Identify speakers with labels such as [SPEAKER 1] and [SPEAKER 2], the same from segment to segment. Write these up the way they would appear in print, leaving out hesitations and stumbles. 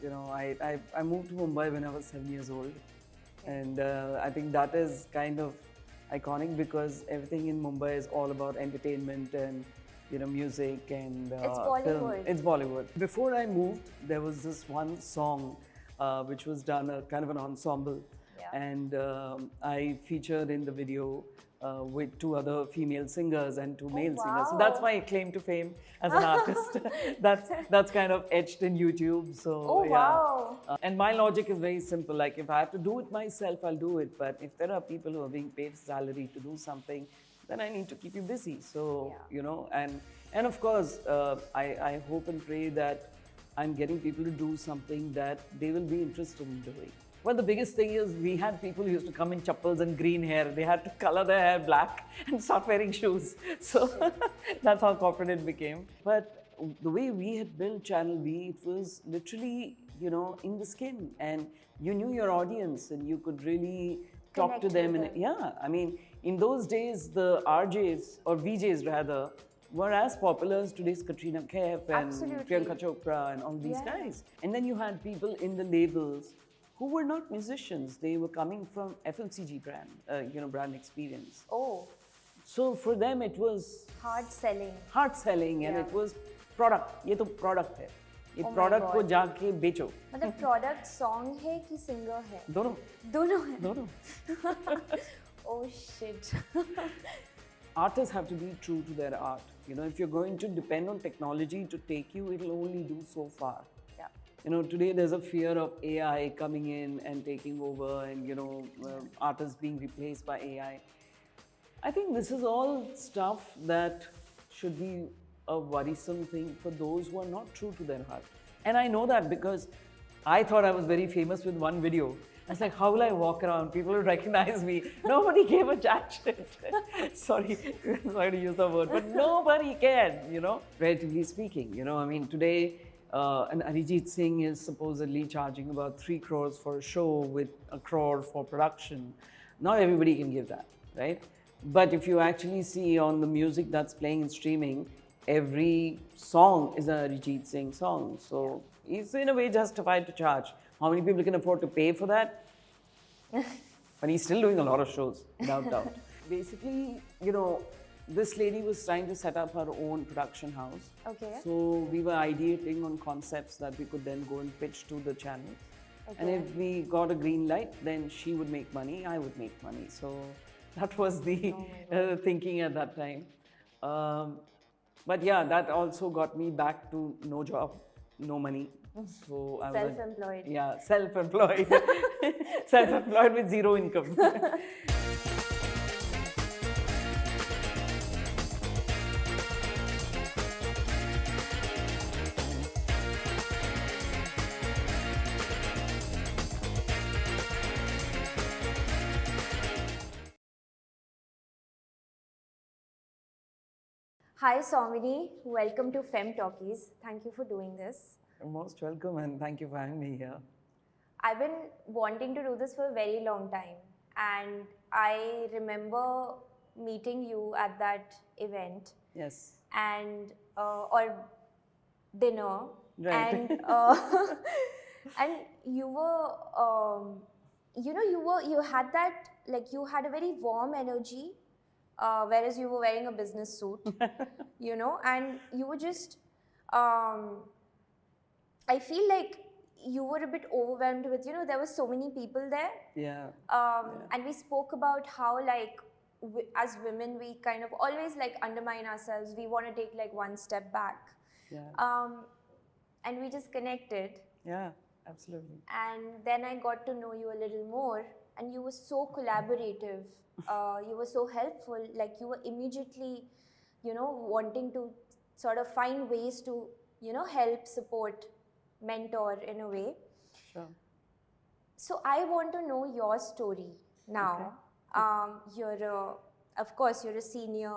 [SPEAKER 1] I moved to Mumbai when I was 7 years old. And I think that is kind of iconic because everything in Mumbai is all about entertainment and music and
[SPEAKER 2] It's Bollywood.
[SPEAKER 1] film. It's Bollywood. Before I moved, there was this one song which was done a kind of an ensemble, and I featured in the video with 2 other female singers and 2 male singers. So that's my claim to fame as an artist. that's kind of etched in YouTube. So
[SPEAKER 2] wow.
[SPEAKER 1] And my logic is very simple. Like if I have to do it myself, I'll do it. But if there are people who are being paid salary to do something, then I need to keep you busy. So and of course, I hope and pray that I'm getting people to do something that they will be interested in doing. Well, the biggest thing is we had people who used to come in chappals and green hair. They had to color their hair black and start wearing shoes. So that's how corporate it became. But the way we had built Channel V, it was literally, in the skin. And you knew your audience and you could really talk to them. I mean, in those days, the RJs, or VJs rather, were as popular as today's Katrina Kaif and Priyanka Chopra and all these guys. And then you had people in the labels who were not musicians. They were coming from FMCG brand, brand experience.
[SPEAKER 2] Oh.
[SPEAKER 1] So for them it was
[SPEAKER 2] hard selling.
[SPEAKER 1] And it was product. ये तो product है. ये product को जाके बेचो.
[SPEAKER 2] मतलब product song है कि singer है?
[SPEAKER 1] दोनों है.
[SPEAKER 2] Oh shit.
[SPEAKER 1] Artists have to be true to their art. If you're going to depend on technology to take you, it'll only do so far. Today there's a fear of AI coming in and taking over and, artists being replaced by AI. I think this is all stuff that should be a worrisome thing for those who are not true to their heart. And I know that because I thought I was very famous with one video. I was like, how will I walk around? People will recognize me. Nobody gave a jack shit. Sorry to use the word, but nobody can, relatively speaking. I mean, today, an Arijit Singh is supposedly charging about 3 crores for a show with 1 crore for production. Not everybody can give that, right? But if you actually see on the music that's playing in streaming, every song is an Arijit Singh song. So he's in a way justified to charge. How many people can afford to pay for that? But he's still doing a lot of shows, without doubt. Basically, this lady was trying to set up her own production house.
[SPEAKER 2] Okay.
[SPEAKER 1] So we were ideating on concepts that we could then go and pitch to the channels. Okay. And if we got a green light, then she would make money, I would make money. So that was the thinking at that time. But yeah, that also got me back to no job, no money. So I was
[SPEAKER 2] self-employed.
[SPEAKER 1] Self-employed. Self-employed with 0 income.
[SPEAKER 2] Hi Soumini, welcome to Fem Talkies. Thank you for doing this.
[SPEAKER 1] You're most welcome and thank you for having me here.
[SPEAKER 2] I've been wanting to do this for a very long time, and I remember meeting you at that event.
[SPEAKER 1] Yes.
[SPEAKER 2] And or dinner.
[SPEAKER 1] Right.
[SPEAKER 2] And and you were you had that, like, you had a very warm energy, whereas you were wearing a business suit, and you were just I feel like you were a bit overwhelmed with, there were so many people there.
[SPEAKER 1] Yeah.
[SPEAKER 2] And we spoke about how, like, as women, we kind of always, like, undermine ourselves. We want to take, like, one step back.
[SPEAKER 1] Yeah.
[SPEAKER 2] And we just connected.
[SPEAKER 1] Yeah, absolutely.
[SPEAKER 2] And then I got to know you a little more, and you were so collaborative. You were so helpful. Like, you were immediately, wanting to sort of find ways to, help, support, mentor in a way.
[SPEAKER 1] Sure.
[SPEAKER 2] So I want to know your story now. Okay. Of course, you're a senior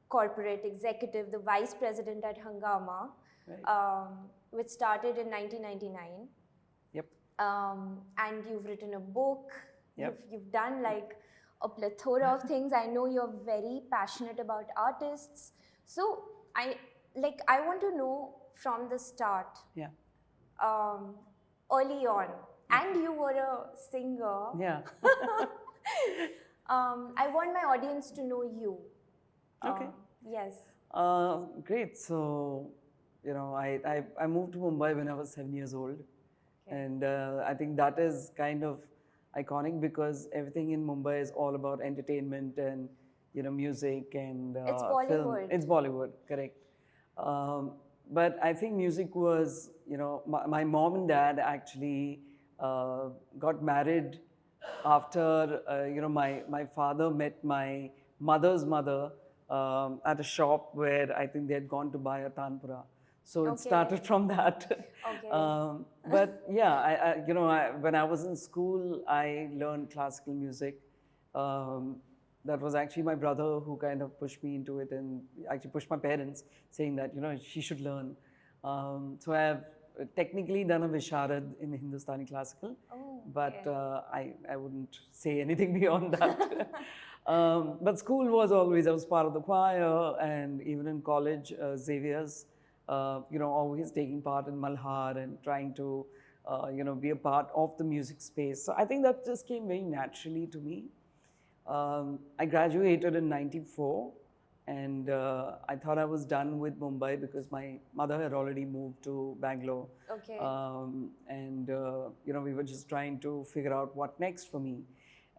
[SPEAKER 2] corporate executive, the vice president at Hungama,
[SPEAKER 1] right.
[SPEAKER 2] Which started in 1999.
[SPEAKER 1] Yep.
[SPEAKER 2] And you've written a book.
[SPEAKER 1] Yep.
[SPEAKER 2] You've done, like, a plethora of things. I know you're very passionate about artists. So I want to know from the start.
[SPEAKER 1] Yeah.
[SPEAKER 2] early on, and you were a singer.
[SPEAKER 1] Yeah.
[SPEAKER 2] I want my audience to know you.
[SPEAKER 1] Okay.
[SPEAKER 2] Yes.
[SPEAKER 1] Great. So, I moved to Mumbai when I was 7 years old.
[SPEAKER 2] Okay.
[SPEAKER 1] And I think that is kind of iconic because everything in Mumbai is all about entertainment and, music and
[SPEAKER 2] It's
[SPEAKER 1] film.
[SPEAKER 2] Bollywood.
[SPEAKER 1] It's Bollywood, correct. But I think music was, my mom and dad actually got married after, my father met my mother's mother at a shop where I think they had gone to buy a tanpura. So it
[SPEAKER 2] Okay.
[SPEAKER 1] started from that.
[SPEAKER 2] Okay.
[SPEAKER 1] But yeah, when I was in school, I learned classical music. That was actually my brother who kind of pushed me into it and actually pushed my parents, saying that, she should learn. So I have technically done a Visharad in Hindustani classical,
[SPEAKER 2] Oh,
[SPEAKER 1] but
[SPEAKER 2] okay.
[SPEAKER 1] I wouldn't say anything beyond that. But school was always, I was part of the choir, and even in college, Xavier's, always taking part in Malhar and trying to, be a part of the music space. So I think that just came very naturally to me. I graduated in '94, and I thought I was done with Mumbai because my mother had already moved to Bangalore.
[SPEAKER 2] Okay.
[SPEAKER 1] And we were just trying to figure out what next for me.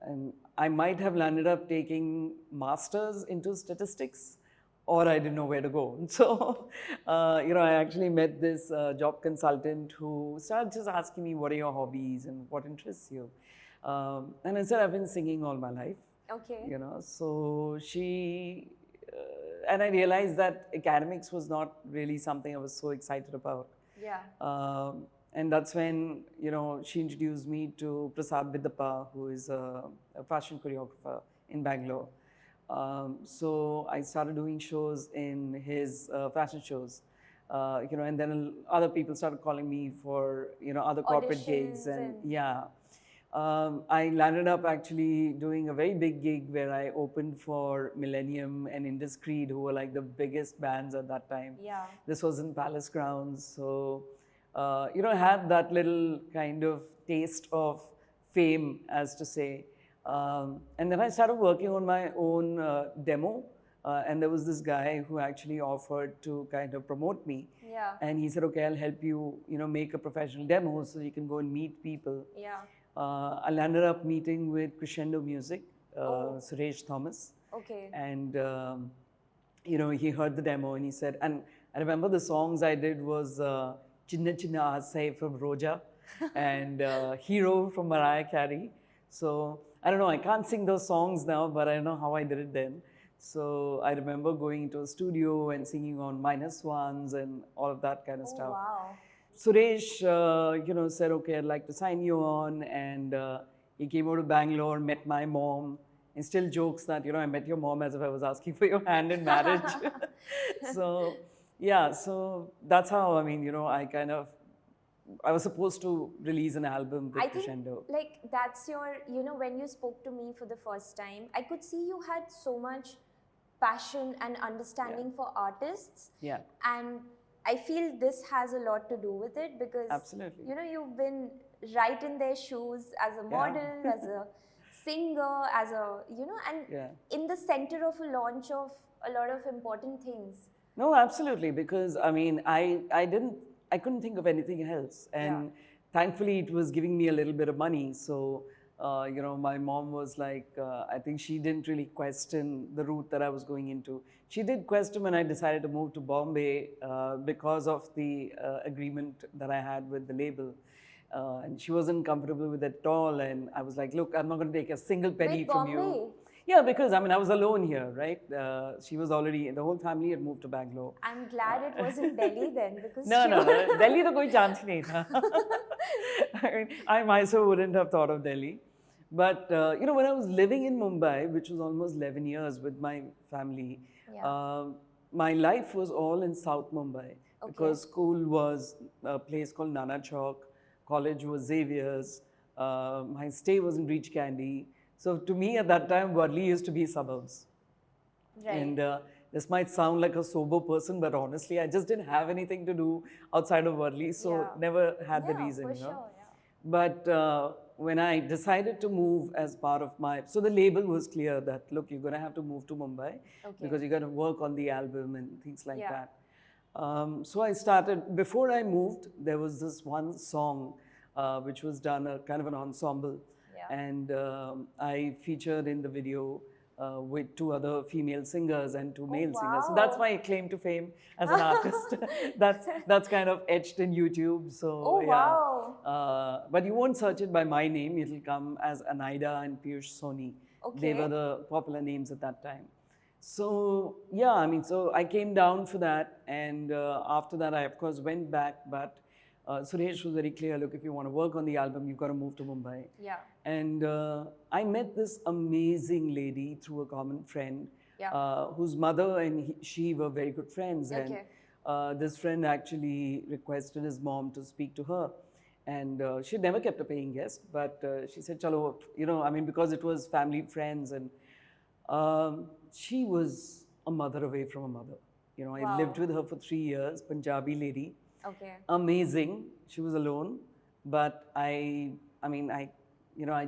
[SPEAKER 1] And I might have landed up taking masters into statistics, or I didn't know where to go. So, I actually met this job consultant who started just asking me, what are your hobbies and what interests you? And I said, I've been singing all my life.
[SPEAKER 2] Okay.
[SPEAKER 1] So and I realized that academics was not really something I was so excited about.
[SPEAKER 2] Yeah.
[SPEAKER 1] And that's when, she introduced me to Prasad Bidappa, who is a fashion choreographer in Bangalore. So I started doing shows in his fashion shows, and then other people started calling me for, other corporate gigs. And yeah. I landed up actually doing a very big gig where I opened for Millennium and Indus Creed, who were like the biggest bands at that time.
[SPEAKER 2] Yeah.
[SPEAKER 1] This was in Palace Grounds. So, I had that little kind of taste of fame, as to say. And then I started working on my own demo. And there was this guy who actually offered to kind of promote me.
[SPEAKER 2] Yeah.
[SPEAKER 1] And he said, okay, I'll help you, make a professional demo so you can go and meet people.
[SPEAKER 2] Yeah.
[SPEAKER 1] I landed up meeting with Crescendo Music, Suresh Thomas.
[SPEAKER 2] Okay.
[SPEAKER 1] And, he heard the demo and he said, and I remember the songs I did was Chinna Chinna Aasai from Roja and Hero from Mariah Carey. So I don't know, I can't sing those songs now, but I don't know how I did it then. So I remember going into a studio and singing on minus ones and all of that kind of stuff.
[SPEAKER 2] Wow.
[SPEAKER 1] Suresh, said, okay, I'd like to sign you on. And he came over to Bangalore, met my mom, and still jokes that, I met your mom as if I was asking for your hand in marriage. So, yeah, so that's how, I was supposed to release an album with Crescendo.
[SPEAKER 2] Like, that's your, when you spoke to me for the first time, I could see you had so much passion and understanding for artists.
[SPEAKER 1] Yeah.
[SPEAKER 2] And I feel this has a lot to do with it because,
[SPEAKER 1] absolutely,
[SPEAKER 2] you've been right in their shoes as a model, as a singer, as a, and in the center of a launch of a lot of important things.
[SPEAKER 1] No, absolutely, because I couldn't think of anything else. And thankfully, it was giving me a little bit of money. So, my mom was like, I think she didn't really question the route that I was going into. She did question when I decided to move to Bombay because of the agreement that I had with the label. And she wasn't comfortable with it at all. And I was like, look, I'm not going to take a single penny from you. Yeah, because I was alone here, right? She was already, the whole family had moved to Bangalore.
[SPEAKER 2] I'm glad it was in Delhi then, because
[SPEAKER 1] no, Delhi to koi chance hi nahi tha. I myself wouldn't have thought of Delhi. But, when I was living in Mumbai, which was almost 11 years with my family, my life was all in South Mumbai. Because school was a place called Nana Chowk, college was Xavier's, my stay was in Reach Candy. So to me at that time, Worli used to be suburbs. Right. And this might sound like a sober person, but honestly, I just didn't have anything to do outside of Worli, so never had the reason,
[SPEAKER 2] For sure,
[SPEAKER 1] But when I decided to move as part of my, so the label was clear that, look, you're going to have to move to Mumbai because you got to work on the album and things like that. So I started, before I moved, there was this one song which was done, a kind of an ensemble. And I featured in the video with 2 other female singers and 2 male singers. So that's my claim to fame as an artist. that's kind of etched in YouTube. So but you won't search it by my name. It'll come as Anaida and Piyush Soni. They were the popular names at that time. So yeah, I mean, so I came down for that, and after that, I of course went back. But Suresh was very clear. Look, if you want to work on the album, you've got to move to Mumbai. And I met this amazing lady through a common friend, whose mother and she were very good friends. And this friend actually requested his mom to speak to her. And she never kept a paying guest, but she said, "Chalo, you know, I mean, because it was family, friends, and she was a mother away from a mother. You know, I lived with her for 3 years, Punjabi lady. Amazing. She was alone, but I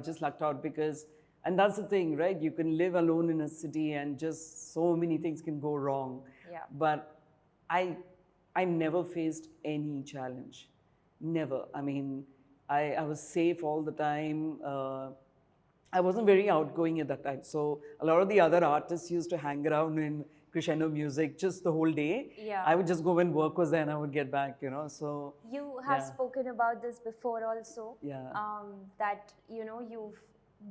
[SPEAKER 1] just lucked out because, and that's the thing, right? You can live alone in a city and just so many things can go wrong. But I never faced any challenge. Never. I mean, I was safe all the time. I wasn't very outgoing at that time. So a lot of the other artists used to hang around in crescendo music just the whole day. I would just go when work was there and I would get back, you know. So
[SPEAKER 2] you have spoken about this before also. That, you know, you've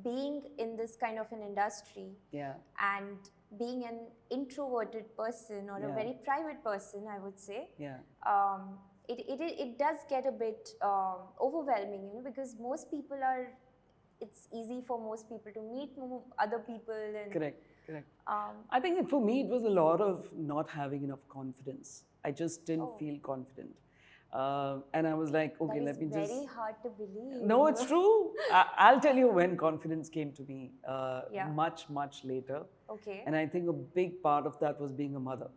[SPEAKER 2] being in this kind of an industry and being an introverted person or a very private person, I would say. It does get a bit overwhelming, you know, because most people are, it's easy for most people to meet other people. And
[SPEAKER 1] Correct. I think for me, it was a lot of not having enough confidence. I just didn't feel confident. And I was like, okay, let me just...
[SPEAKER 2] That is very hard to believe.
[SPEAKER 1] No, it's true. I'll tell you when confidence came to me much, much later. And I think a big part of that was being a mother.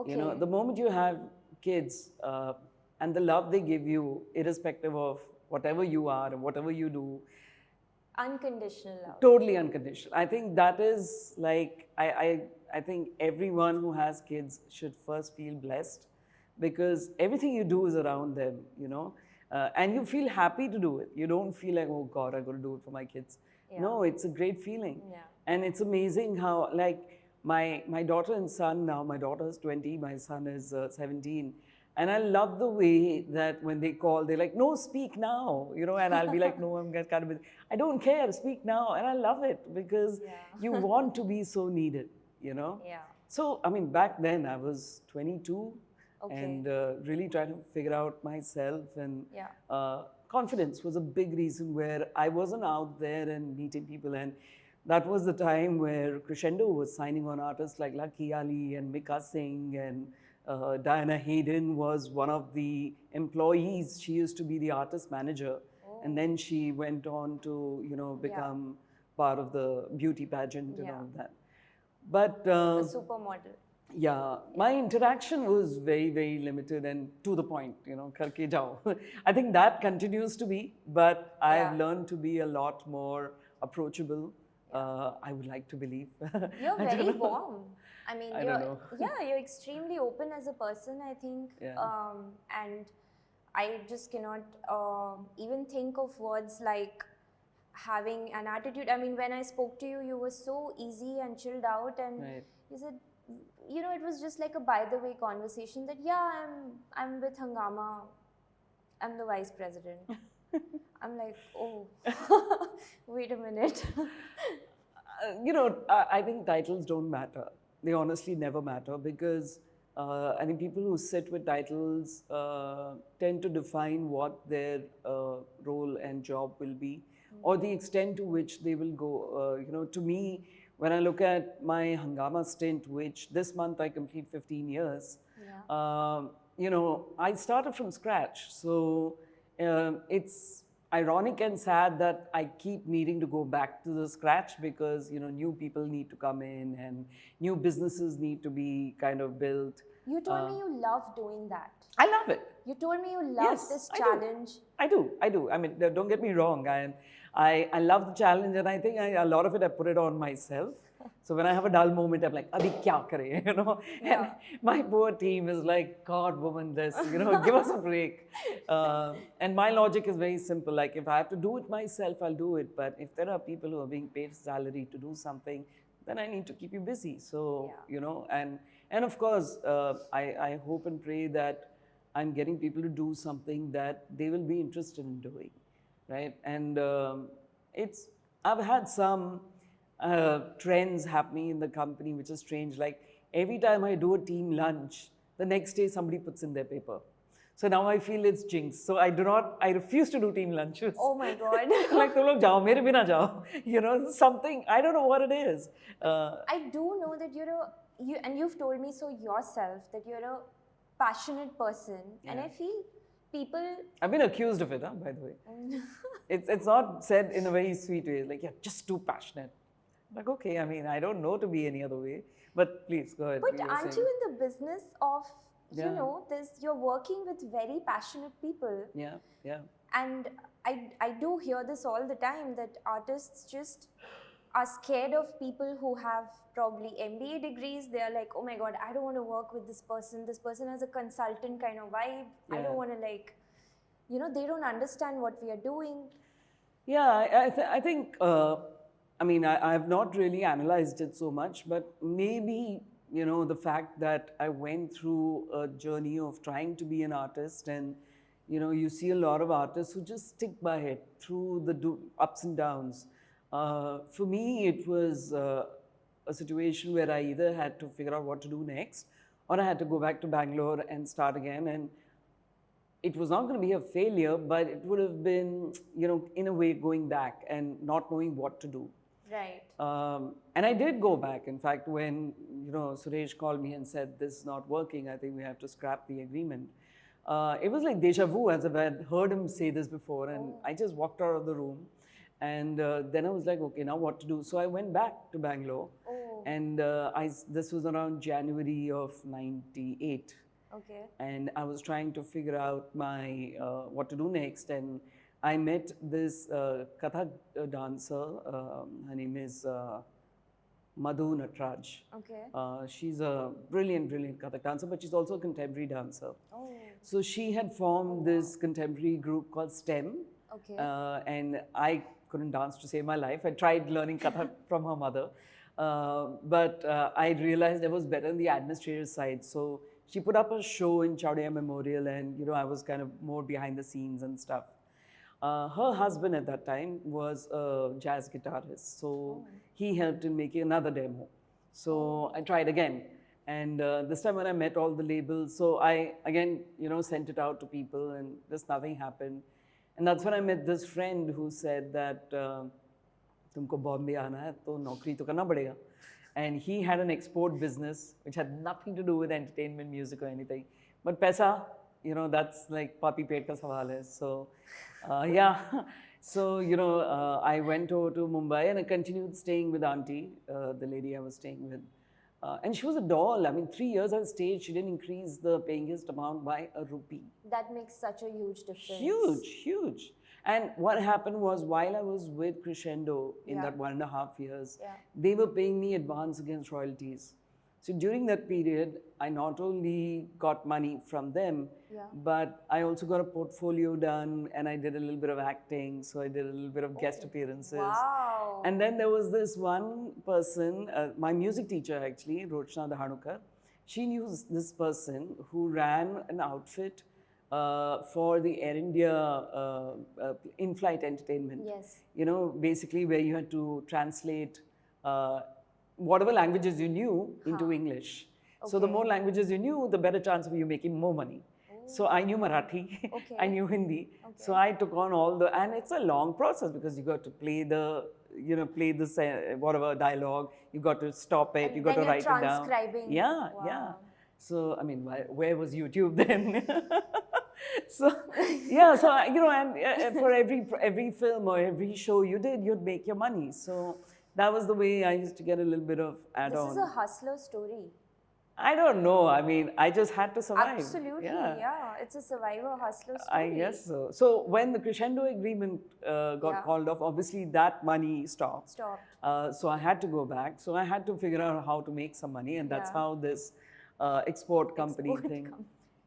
[SPEAKER 1] You know, the moment you have kids and the love they give you, irrespective of whatever you are and whatever you do,
[SPEAKER 2] unconditional love.
[SPEAKER 1] Totally unconditional. I think that is like, I think everyone who has kids should first feel blessed because everything you do is around them, you know, and you feel happy to do it. You don't feel like, oh God, I got to do it for my kids. No, it's a great feeling. And it's amazing how, like, my daughter and son now, my daughter is 20, my son is 17. And I love the way that when they call, they're like, no, speak now, you know, and I'll be like, no, I'm kind of busy. I don't care, speak now. And I love it because you want to be so needed, you know. So, I mean, back then I was 22 and really trying to figure out myself. And confidence was a big reason where I wasn't out there and meeting people. And that was the time where Crescendo was signing on artists like Lucky Ali and Mika Singh, and Diana Hayden was one of the employees. She used to be the artist manager. And then she went on to, you know, become part of the beauty pageant and all of that. But
[SPEAKER 2] a supermodel.
[SPEAKER 1] Yeah, my interaction was very, very limited and to the point, you know, karke jao. I think that continues to be, but I've learned to be a lot more approachable. I would like to believe.
[SPEAKER 2] You're very warm. I mean, you're extremely open as a person, I think. And I just cannot even think of words like having an attitude. I mean, when I spoke to you, you were so easy and chilled out, and you said, you know, it was just like a by the way conversation that, I'm with Hungama, I'm the vice president. I'm like, oh, wait a minute.
[SPEAKER 1] You know, I think titles don't matter. They honestly never matter because I think people who sit with titles tend to define what their role and job will be, or the extent to which they will go. You know, to me, when I look at my Hungama stint, which this month I complete 15 years, you know, I started from scratch. So it's ironic and sad that I keep needing to go back to the scratch because, you know, new people need to come in and new businesses need to be kind of built.
[SPEAKER 2] You told me you love doing that.
[SPEAKER 1] I love it.
[SPEAKER 2] You told me you love
[SPEAKER 1] Yes,
[SPEAKER 2] this
[SPEAKER 1] I do.
[SPEAKER 2] challenge.
[SPEAKER 1] I do. I mean, don't get me wrong. I love the challenge, and I think a lot of it I put it on myself. So when I have a dull moment, I'm like, "Abhi kya kare?" You know.
[SPEAKER 2] Yeah.
[SPEAKER 1] And my poor team is like, "God, woman, this, give us a break." And my logic is very simple. Like, if I have to do it myself, I'll do it. But if there are people who are being paid salary to do something, then I need to keep you busy. So and of course, I hope and pray that I'm getting people to do something that they will be interested in doing, right? And I've had some trends happening in the company, which is strange. Like every time I do a team lunch, the next day somebody puts in their paper. So now I feel it's jinx. So I refuse to do team lunches.
[SPEAKER 2] Oh my God.
[SPEAKER 1] Like, तुम लोग जाओ, मेरे बिना जाओ. Something, I don't know what it is.
[SPEAKER 2] I do know that you've told me so yourself that you're a passionate person, and I feel people.
[SPEAKER 1] I've been accused of it, by the way. It's not said in a very sweet way. Like, you're just too passionate. Like, okay, I mean, I don't know to be any other way. But please, go ahead.
[SPEAKER 2] But aren't you in the business of, you're working with very passionate people.
[SPEAKER 1] Yeah.
[SPEAKER 2] And I do hear this all the time, that artists just are scared of people who have probably MBA degrees. They're like, oh my God, I don't want to work with this person. This person has a consultant kind of vibe. I don't want to they don't understand what we are doing.
[SPEAKER 1] Yeah, I think, I mean, I have not really analyzed it so much, but maybe, the fact that I went through a journey of trying to be an artist, and, you see a lot of artists who just stick by it through the ups and downs. For me, it was a situation where I either had to figure out what to do next, or I had to go back to Bangalore and start again. And it was not going to be a failure, but it would have been, in a way, going back and not knowing what to do.
[SPEAKER 2] Right.
[SPEAKER 1] And I did go back. In fact, when Suresh called me and said, this is not working, I think we have to scrap the agreement. It was like deja vu, as if I had heard him say this before. And I just walked out of the room. And then I was like, okay, now what to do? So I went back to Bangalore. And this was around January of '98.
[SPEAKER 2] Okay.
[SPEAKER 1] And I was trying to figure out my what to do next. And I met this Kathak dancer. Her name is Madhu Natraj.
[SPEAKER 2] Okay.
[SPEAKER 1] She's a brilliant Kathak dancer, but she's also a contemporary dancer.
[SPEAKER 2] Oh.
[SPEAKER 1] So she had formed this contemporary group called STEM.
[SPEAKER 2] Okay.
[SPEAKER 1] And I couldn't dance to save my life. I tried learning Kathak from her mother. But I realized I was better in the administrative side. So she put up a show in Chowdhury Memorial, and I was kind of more behind the scenes and stuff. Her husband at that time was a jazz guitarist, so he helped in making another demo. So I tried again, and this time when I met all the labels, so I again sent it out to people, and just nothing happened. And that's when I met this friend who said that तुमको Bombay आना है तो नौकरी तो करना पड़ेगा. And he had an export business which had nothing to do with entertainment, music or anything. But paisa, that's like papi pet ka sawal hai. So, So, I went over to Mumbai and I continued staying with Auntie, the lady I was staying with. And she was a doll. I mean, 3 years on stage, she didn't increase the paying guest amount by a rupee.
[SPEAKER 2] That makes such a huge difference.
[SPEAKER 1] Huge. And what happened was, while I was with Crescendo in that 1.5 years, they were paying me advance against royalties. So during that period, I not only got money from them, but I also got a portfolio done, and I did a little bit of acting. So I did a little bit of guest appearances.
[SPEAKER 2] Wow.
[SPEAKER 1] And then there was this one person, my music teacher actually, Rochna Dhanuka. She knew this person who ran an outfit for the Air India in-flight entertainment.
[SPEAKER 2] Yes.
[SPEAKER 1] Basically where you had to translate whatever languages you knew into English. Okay. So the more languages you knew, the better chance of you making more money. So I knew Marathi, I knew Hindi. Okay. So I took on all and it's a long process because you got to play the, whatever dialogue, you got to stop it, you got to write it down.
[SPEAKER 2] Transcribing.
[SPEAKER 1] Yeah. So, I mean, where was YouTube then? So, and for every film or every show you did, you'd make your money. So that was the way I used to get a little bit of add-on.
[SPEAKER 2] This is a hustler story.
[SPEAKER 1] I don't know. I mean, I just had to survive.
[SPEAKER 2] Absolutely, yeah. It's a survivor hustler
[SPEAKER 1] I
[SPEAKER 2] story.
[SPEAKER 1] guess so. So when the Crescendo agreement got
[SPEAKER 2] Yeah.
[SPEAKER 1] called off, obviously that money stopped.
[SPEAKER 2] Stopped.
[SPEAKER 1] So I had to go back. So I had to figure out how to make some money, and that's
[SPEAKER 2] Yeah.
[SPEAKER 1] how this export company
[SPEAKER 2] Export
[SPEAKER 1] thing.
[SPEAKER 2] com-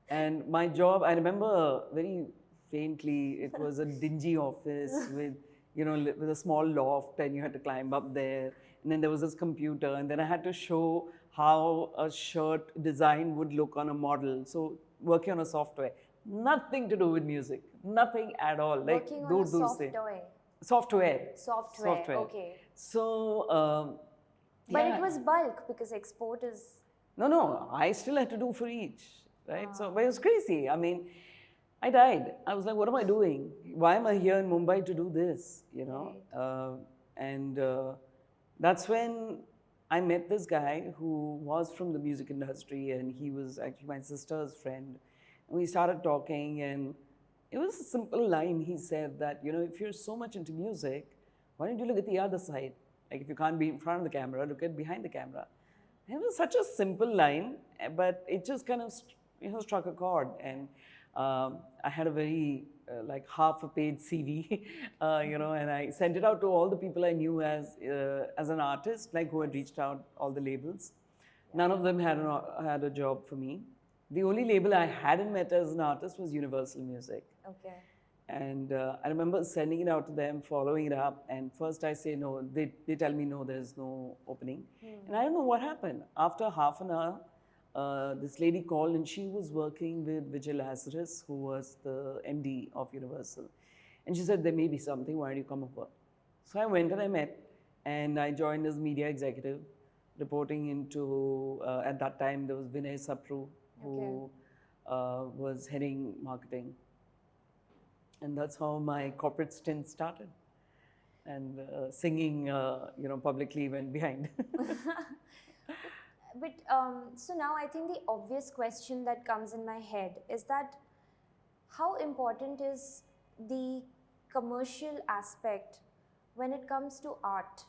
[SPEAKER 1] And my job, I remember very faintly, it was a dingy office with, with a small loft, and you had to climb up there. And then there was this computer, and then I had to show how a shirt design would look on a model. So working on a software, nothing to do with music, nothing at all. Like
[SPEAKER 2] Working on a
[SPEAKER 1] software.
[SPEAKER 2] Software, okay.
[SPEAKER 1] So,
[SPEAKER 2] But
[SPEAKER 1] yeah.
[SPEAKER 2] it was bulk because export is...
[SPEAKER 1] No, I still had to do for each, right? So, but it was crazy. I mean, I died. I was like, what am I doing? Why am I here in Mumbai to do this, and that's when I met this guy who was from the music industry, and he was actually my sister's friend. And we started talking, and it was a simple line. He said that, if you're so much into music, why don't you look at the other side? Like, if you can't be in front of the camera, look at behind the camera. It was such a simple line, but it just kind of, struck a chord. And I had a very, like half a page CV, and I sent it out to all the people I knew as an artist, like who had reached out, all the labels. None of them had a job for me. The only label I hadn't met as an artist was Universal Music.
[SPEAKER 2] Okay.
[SPEAKER 1] And I remember sending it out to them, following it up, and first I say no. They tell me no, there's no opening. And I don't know what happened. After half an hour, this lady called, and she was working with Vijay Lazarus, who was the MD of Universal. And she said, there may be something, why don't you come over? So I went and I met, and I joined as media executive, reporting into, at that time, there was Vinay Sapru, who was heading marketing. And that's how my corporate stint started. And singing, publicly went behind.
[SPEAKER 2] But so now I think the obvious question that comes in my head is that how important is the commercial aspect when it comes to art?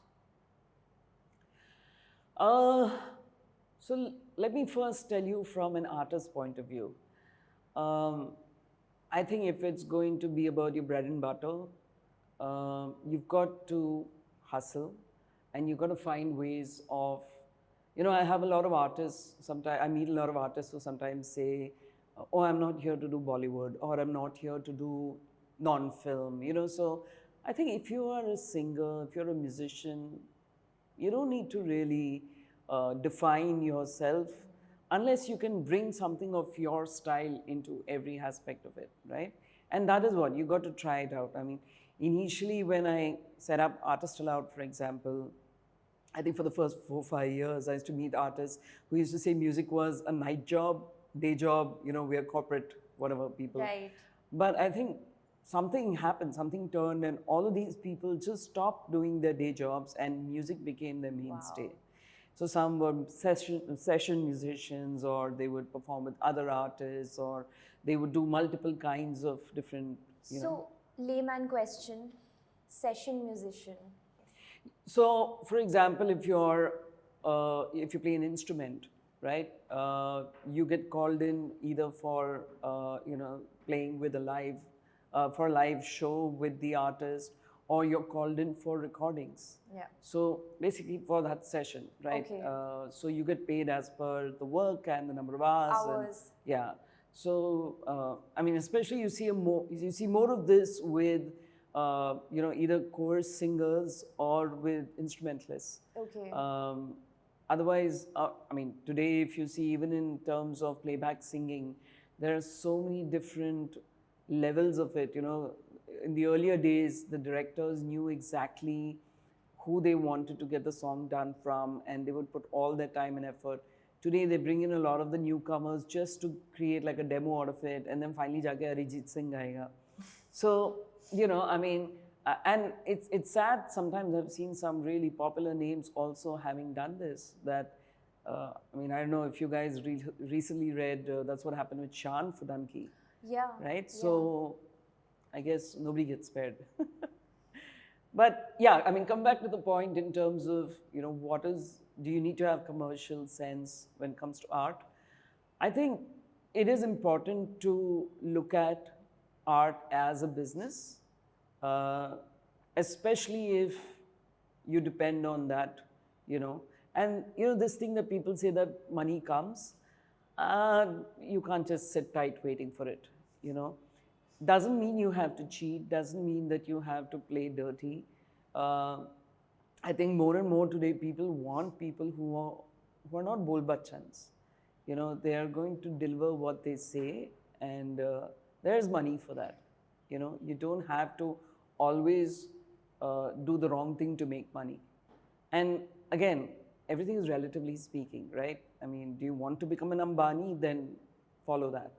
[SPEAKER 1] So let me first tell you from an artist's point of view. I think if it's going to be about your bread and butter, you've got to hustle, and you've got to find ways of, I have a lot of artists, sometimes I meet a lot of artists who sometimes say, oh, I'm not here to do Bollywood, or I'm not here to do non-film, so I think if you are a singer, if you're a musician, you don't need to really define yourself unless you can bring something of your style into every aspect of it, right? And that is what, you got to try it out. I mean, initially when I set up artistaloud, for example, I think for the first 4 or 5 years, I used to meet artists who used to say music was a night job, day job, we are corporate, whatever people.
[SPEAKER 2] Right.
[SPEAKER 1] But I think something happened, something turned, and all of these people just stopped doing their day jobs, and music became their mainstay. Wow. So some were session musicians, or they would perform with other artists, or they would do multiple kinds of different,
[SPEAKER 2] So, layman question, session musician.
[SPEAKER 1] So, for example, if you play an instrument, right, you get called in either for, playing with for a live show with the artist, or you're called in for recordings.
[SPEAKER 2] Yeah.
[SPEAKER 1] So basically for that session, right?
[SPEAKER 2] Okay.
[SPEAKER 1] So you get paid as per the work and the number of hours.
[SPEAKER 2] Hours.
[SPEAKER 1] Yeah. So I mean, especially you see more of this with either chorus singers or with instrumentalists.
[SPEAKER 2] Okay.
[SPEAKER 1] Otherwise, I mean, today if you see even in terms of playback singing, there are so many different levels of it. In the earlier days, the directors knew exactly who they wanted to get the song done from, and they would put all their time and effort. Today, they bring in a lot of the newcomers just to create like a demo out of it, and then finally, jaake Arijit Singh gaega. So, I mean, and it's sad. Sometimes I've seen some really popular names also having done this. That, I mean, I don't know if you guys recently read That's What Happened with Shan for Danki.
[SPEAKER 2] Yeah.
[SPEAKER 1] Right?
[SPEAKER 2] Yeah.
[SPEAKER 1] So, I guess nobody gets spared. But yeah, I mean, come back to the point in terms of, what is do you need to have commercial sense when it comes to art? I think it is important to look at art as a business, uh, especially if you depend on that, you know. And, you know, this thing that people say that money comes, you can't just sit tight waiting for it, you know. Doesn't mean you have to cheat, doesn't mean that you have to play dirty. Uh, I think more and more today people want people who are not bol bachchans. You know, they are going to deliver what they say, and there's money for that. You know, you don't have to always do the wrong thing to make money. And again, everything is relatively speaking, right? I mean, do you want to become an Ambani? Then follow that.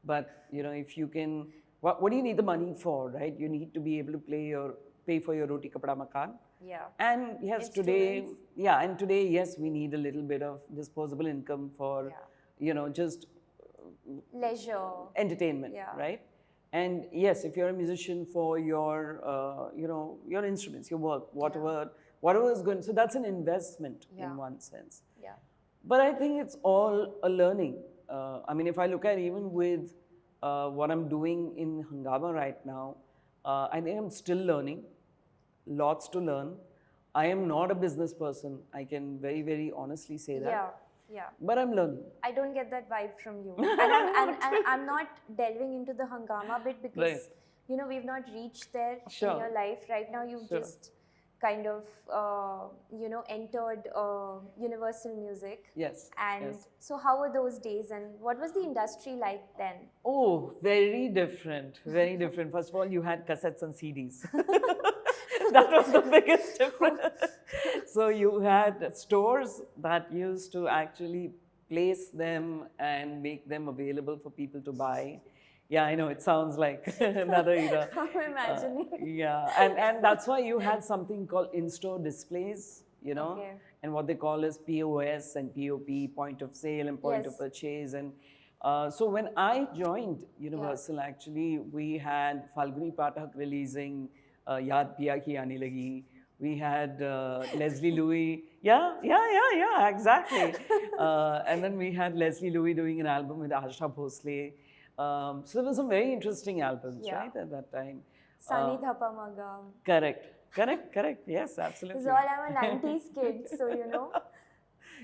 [SPEAKER 1] But, you know, if you can, what do you need the money for, right? You need to be able to pay for your roti kapda makan.
[SPEAKER 2] Yeah.
[SPEAKER 1] And yes, today, and today, yes, we need a little bit of disposable income for, you know, just
[SPEAKER 2] leisure,
[SPEAKER 1] entertainment, right? And yes, if you're a musician for your, you know, your instruments, your work, whatever is going, so that's an investment in one sense.
[SPEAKER 2] Yeah.
[SPEAKER 1] But I think it's all a learning. I mean, if I look at even with what I'm doing in Hungama right now, I think I'm still learning, lots to learn. I am not a business person. I can very, very honestly say that.
[SPEAKER 2] Yeah. Yeah.
[SPEAKER 1] But I'm learning.
[SPEAKER 2] I don't get that vibe from you. And I'm not delving into the hungama bit because, you know, we've not reached there in your life. Right now, you've just kind of, you know, entered universal music.
[SPEAKER 1] Yes.
[SPEAKER 2] And so how were those days and what was the industry like then?
[SPEAKER 1] Oh, very different. Very different. First of all, you had cassettes and CDs. That was the biggest difference. So you had stores that used to actually place them and make them available for people to buy. Yeah, I know, it sounds like another era.
[SPEAKER 2] I'm imagining.
[SPEAKER 1] And that's why you had something called in-store displays, you know, and what they call as POS and POP, point of sale and point of purchase. And so when I joined Universal, actually, we had Falguni Pathak releasing Yaad Piya Ki Aane Lagi. We had Leslie Louis. Yeah, exactly. And then we had Leslie Louis doing an album with Asha Bhosle. So there were some very interesting albums, right, at that time.
[SPEAKER 2] Sani Dhapa Magam.
[SPEAKER 1] Correct. Yes, absolutely.
[SPEAKER 2] Because I'm a 90s kid, so you know.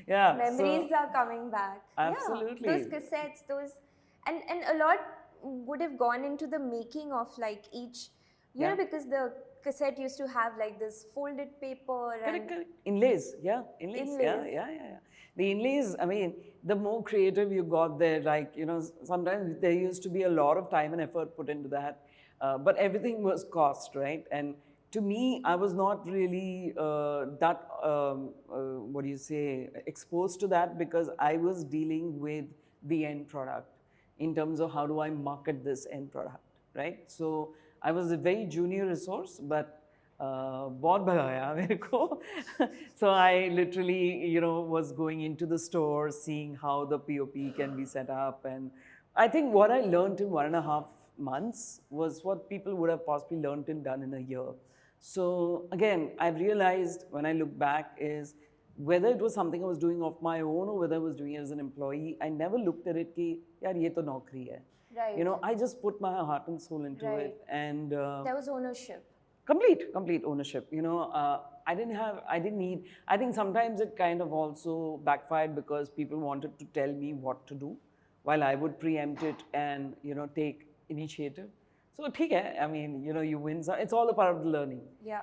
[SPEAKER 2] Memories are coming back.
[SPEAKER 1] Absolutely.
[SPEAKER 2] Those cassettes, and a lot would have gone into the making of like each, you know, because the cassette used to have like this folded paper and
[SPEAKER 1] correct. Inlays. Yeah. The inlays, I mean, the more creative you got there, like, you know, sometimes there used to be a lot of time and effort put into that, but everything was cost, right? And to me, I was not really exposed to that because I was dealing with the end product in terms of how do I market this end product, right? So I was a very junior resource, but बहुत भगाया मेरे को. So I literally, you know, was going into the store, seeing how the POP can be set up. And I think what I learned in 1.5 months was what people would have possibly learned and done in a year. So again, I've realized when I look back is whether it was something I was doing of my own or whether I was doing it as an employee, I never looked at it कि यार ये तो नौकरी है.
[SPEAKER 2] Right.
[SPEAKER 1] You know, I just put my heart and soul into it, and
[SPEAKER 2] there was ownership.
[SPEAKER 1] Complete ownership. You know, I didn't need. I think sometimes it kind of also backfired because people wanted to tell me what to do, while I would preempt it and, you know, take initiative. So, ठीक है. I mean, you know, you win. It's all a part of the learning.
[SPEAKER 2] Yeah.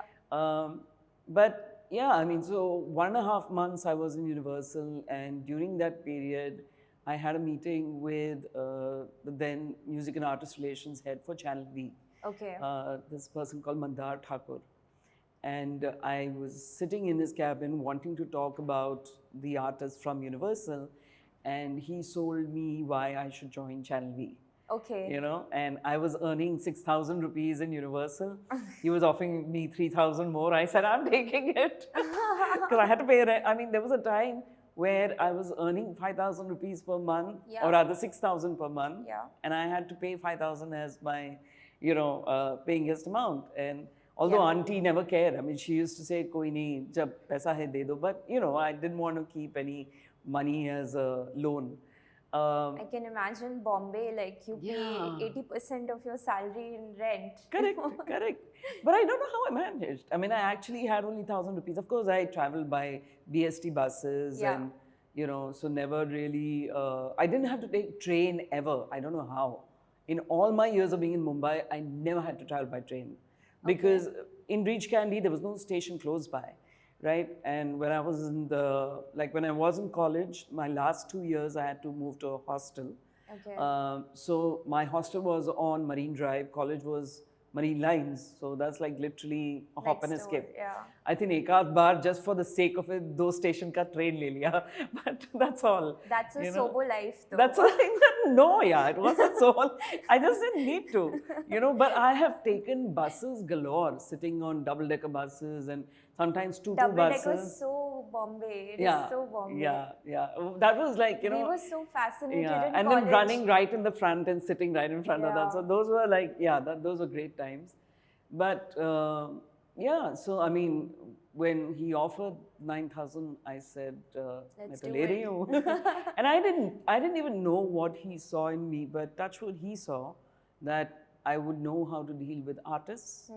[SPEAKER 1] But yeah, I mean, so 1.5 months I was in Universal, and during that period, I had a meeting with the then Music and Artist Relations head for Channel V.
[SPEAKER 2] Okay.
[SPEAKER 1] This person called Mandar Thakur. And I was sitting in his cabin wanting to talk about the artists from Universal, and he sold me why I should join Channel V.
[SPEAKER 2] Okay.
[SPEAKER 1] You know, and I was earning 6,000 rupees in Universal. He was offering me 3,000 more. I said, I'm taking it. Because I had to pay rent. I mean, there was a time where I was earning 5,000 rupees per month, or rather 6,000 per month.
[SPEAKER 2] Yeah.
[SPEAKER 1] And I had to pay 5,000 as my, you know, paying guest amount. And Although auntie never cared. I mean, she used to say, "Koi nahi, jab paisa hai de do." But you know, I didn't want to keep any money as a loan.
[SPEAKER 2] I can imagine Bombay, like you
[SPEAKER 1] Yeah.
[SPEAKER 2] pay 80% of your salary in rent.
[SPEAKER 1] Correct, correct. But I don't know how I managed. I mean, I actually had only 1,000 rupees. Of course, I traveled by BST buses and, you know, so never really, I didn't have to take train ever. I don't know how. In all my years of being in Mumbai, I never had to travel by train. Because in Reach Candy, there was no station close by, right? And when I was in when I was in college, my last 2 years, I had to move to a hostel. So my hostel was on Marine Drive, college was Marine Lines, so that's like literally a hop and escape. I think एक आध बार just for the sake of it, 2 station का train ले लिया, but that's all.
[SPEAKER 2] That's a sober life, though.
[SPEAKER 1] That's all. No, yeah, it wasn't so. I just didn't need to, you know. But I have taken buses galore, sitting on double-decker buses and sometimes two buses.
[SPEAKER 2] Double-decker is so Bombay. It is so Bombay.
[SPEAKER 1] Yeah. That was like, you know.
[SPEAKER 2] We were so fascinated in
[SPEAKER 1] and
[SPEAKER 2] college.
[SPEAKER 1] then running right in the front and sitting right in front of that. So those were like, those were great times. But so I mean, when he offered 9,000, I said,
[SPEAKER 2] "Let's do it."
[SPEAKER 1] And I didn't even know what he saw in me, but touch wood, he saw that I would know how to deal with artists.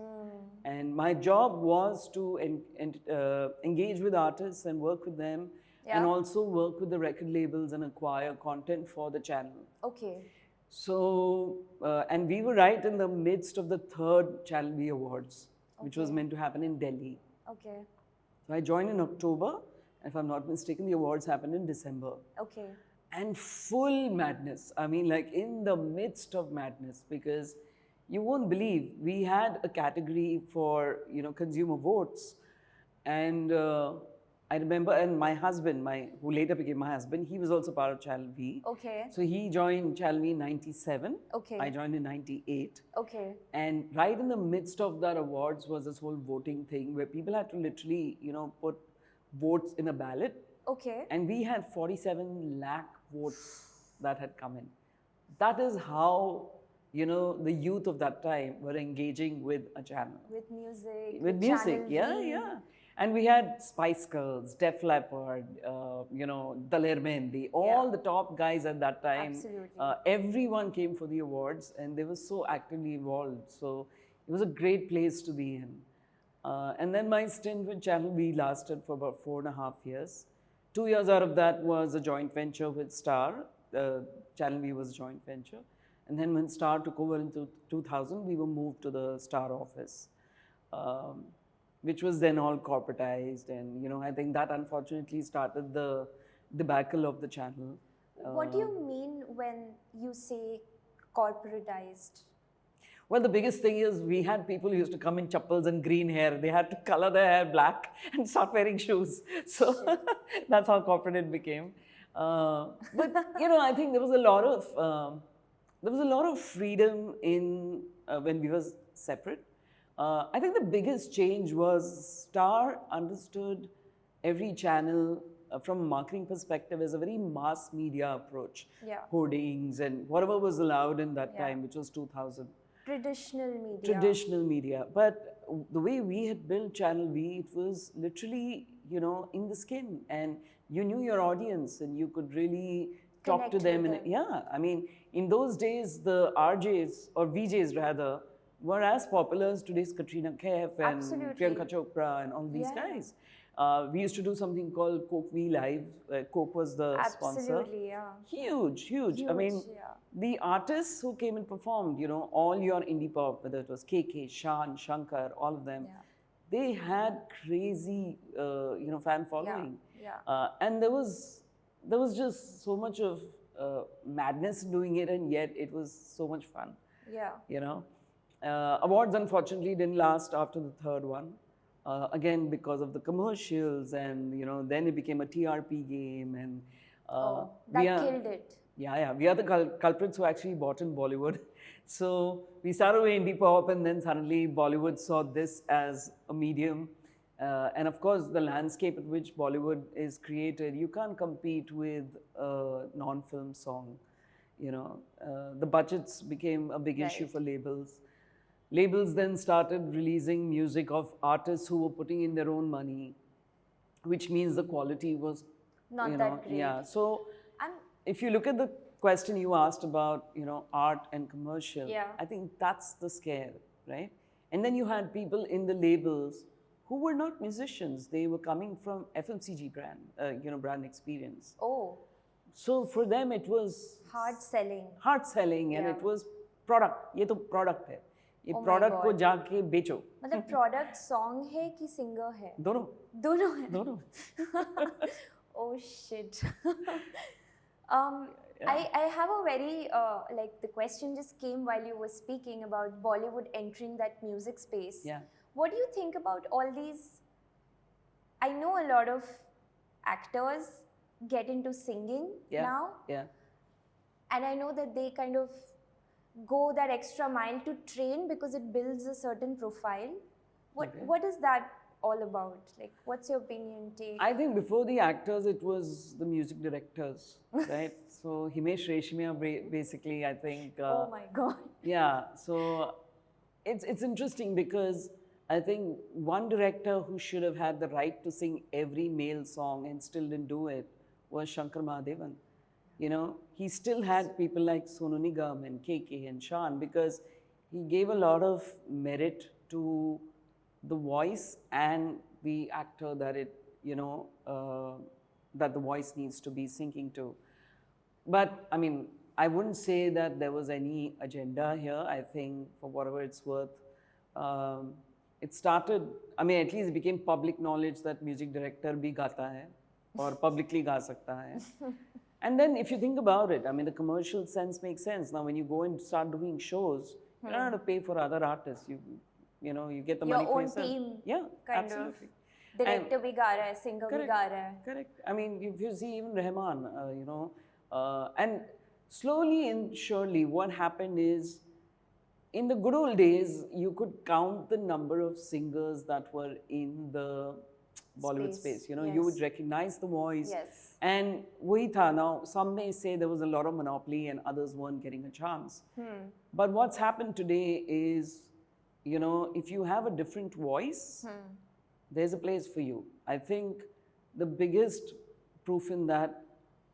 [SPEAKER 1] And my job was to engage with artists and work with them, and also work with the record labels and acquire content for the channel. So, and we were right in the midst of the 3rd Channel V Awards, which was meant to happen in Delhi. So I joined in October. If I'm not mistaken, the awards happened in December. And full madness. I mean, like in the midst of madness, because you won't believe, we had a category for, you know, consumer votes. And I remember, and my husband, who later became my husband, he was also part of Channel V. So he joined Channel V in 97. I joined in 98. And right in the midst of that awards was this whole voting thing where people had to literally, you know, put votes in a ballot. And we had 47 lakh votes that had come in. That is how, you know, the youth of that time were engaging with a channel.
[SPEAKER 2] With music.
[SPEAKER 1] With music, yeah. And we had Spice Girls, Def Leppard, you know, Daler Mehendi, all the top guys at that time. Everyone came for the awards and they were so actively involved. So it was a great place to be in. And then my stint with Channel V lasted for about 4.5 years. 2 years out of that was a joint venture with Star. Channel V was a joint venture. And then when Star took over in 2000, we were moved to the Star office. Which was then all corporatized, and you know, I think that unfortunately started the debacle of the channel.
[SPEAKER 2] What do you mean when you say corporatized?
[SPEAKER 1] Well, the biggest thing is we had people who used to come in chappals and green hair. They had to color their hair black and start wearing shoes. So that's how corporate it became. But you know, I think there was a lot of freedom in when we were separate. I think the biggest change was Star understood every channel from a marketing perspective as a very mass media approach. Hoardings and whatever was allowed in that time, which was 2000. Traditional media. But the way we had built Channel V, it was literally, you know, in the skin. And you knew your audience and you could really talk to them. I mean, in those days, the RJs, or VJs rather, were as popular as today's Katrina Kaif and Priyanka Chopra and all these guys. We used to do something called Coke V Live. Coke was the sponsor. Huge. I mean, the artists who came and performed, you know, all your indie pop, whether it was KK, Shan, Shankar, all of them, they had crazy, you know, fan following. And there was just so much of madness doing it, and yet it was so much fun. You know. Awards unfortunately didn't last after the 3rd one, again because of the commercials, and you know, then it became a TRP game, and
[SPEAKER 2] killed it.
[SPEAKER 1] We are the culprits who actually bought in Bollywood. So we started with indie pop, and then suddenly Bollywood saw this as a medium, and of course the landscape at which Bollywood is created, you can't compete with a non-film song. You know, the budgets became a big issue for labels. Labels then started releasing music of artists who were putting in their own money, which means the quality was,
[SPEAKER 2] Not that great.
[SPEAKER 1] yeah. So
[SPEAKER 2] And
[SPEAKER 1] if you look at the question you asked about, art and commercial,
[SPEAKER 2] Yeah.
[SPEAKER 1] I think that's the scare, right? And then you had people in the labels who were not musicians. They were coming from FMCG brand, brand experience.
[SPEAKER 2] oh,
[SPEAKER 1] So for them, it was
[SPEAKER 2] hard selling.
[SPEAKER 1] hard selling, and
[SPEAKER 2] Yeah.
[SPEAKER 1] it was product. ये तो product है. ये
[SPEAKER 2] Oh my
[SPEAKER 1] product को
[SPEAKER 2] God.
[SPEAKER 1] जाके बेचो.
[SPEAKER 2] मतलब product song है कि सिंगर है?
[SPEAKER 1] दोनों.
[SPEAKER 2] दोनों है.
[SPEAKER 1] दोनों.
[SPEAKER 2] Oh shit. I have a very like the question just came while you were speaking about Bollywood entering that music space.
[SPEAKER 1] Yeah.
[SPEAKER 2] What do you think about all these? I know a lot of actors get into singing
[SPEAKER 1] Yeah.
[SPEAKER 2] now,
[SPEAKER 1] Yeah.
[SPEAKER 2] and I know that they kind of go that extra mile to train because it builds a certain profile. What is that all about? Like, what's your opinion, take?
[SPEAKER 1] I think before the actors, it was the music directors, right? So Himesh Reshmiya, basically, I think.
[SPEAKER 2] Oh my God.
[SPEAKER 1] Yeah. So it's interesting because I think one director who should have had the right to sing every male song and still didn't do it was Shankar Mahadevan. He still had people like Sonu Nigam and KK and Shan because he gave a lot of merit to the voice and the actor that that the voice needs to be syncing to. But I mean, I wouldn't say that there was any agenda here. I think for whatever it's worth, it started, I mean, at least it became public knowledge that music director bhi gata hai or publicly ga sakta hai. And then if you think about it, I mean, the commercial sense makes sense. Now, when you go and start doing shows, you don't have to pay for other artists. You get the money for yourself.
[SPEAKER 2] Your own team.
[SPEAKER 1] Yeah,
[SPEAKER 2] kind
[SPEAKER 1] absolutely.
[SPEAKER 2] of. Director bhi ga raha hai, singer bhi ga raha hai.
[SPEAKER 1] Correct. I mean, if you see even Rahman, and slowly and surely what happened is, in the good old days, you could count the number of singers that were in the Bollywood space. You
[SPEAKER 2] yes.
[SPEAKER 1] would recognize the voice.
[SPEAKER 2] Yes.
[SPEAKER 1] And wahi tha. Now, some may say there was a lot of monopoly and others weren't getting a chance. But what's happened today is, if you have a different voice, there's a place for you. I think the biggest proof in that,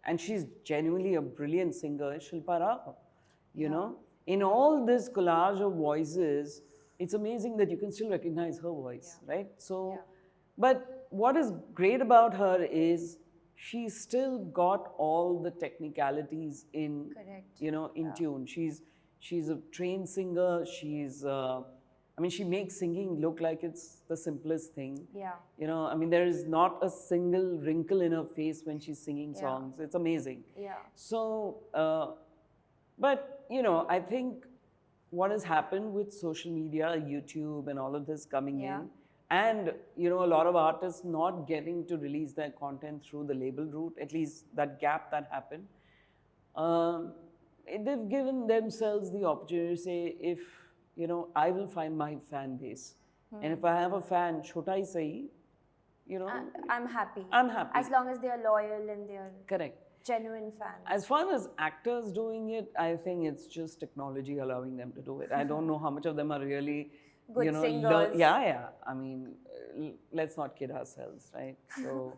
[SPEAKER 1] and she's genuinely a brilliant singer, is Shilpa Rao. In all this collage of voices, it's amazing that you can still recognize her voice, right? So, but what is great about her is she's still got all the technicalities in, in tune. She's a trained singer. I mean, she makes singing look like it's the simplest thing.
[SPEAKER 2] Yeah.
[SPEAKER 1] I mean, there is not a single wrinkle in her face when she's singing songs. It's amazing.
[SPEAKER 2] Yeah.
[SPEAKER 1] So, but, I think what has happened with social media, YouTube and all of this coming in, and, a lot of artists not getting to release their content through the label route, at least that gap that happened, they've given themselves the opportunity to say, if, I will find my fan base. And if I have a fan, chota hi sahi,
[SPEAKER 2] I'm happy.
[SPEAKER 1] I'm happy.
[SPEAKER 2] As long as they are loyal and they are
[SPEAKER 1] Correct.
[SPEAKER 2] genuine fans.
[SPEAKER 1] As far as actors doing it, I think it's just technology allowing them to do it. I don't know how much of them are really,
[SPEAKER 2] Good singers.
[SPEAKER 1] Yeah. I mean, let's not kid ourselves, right? So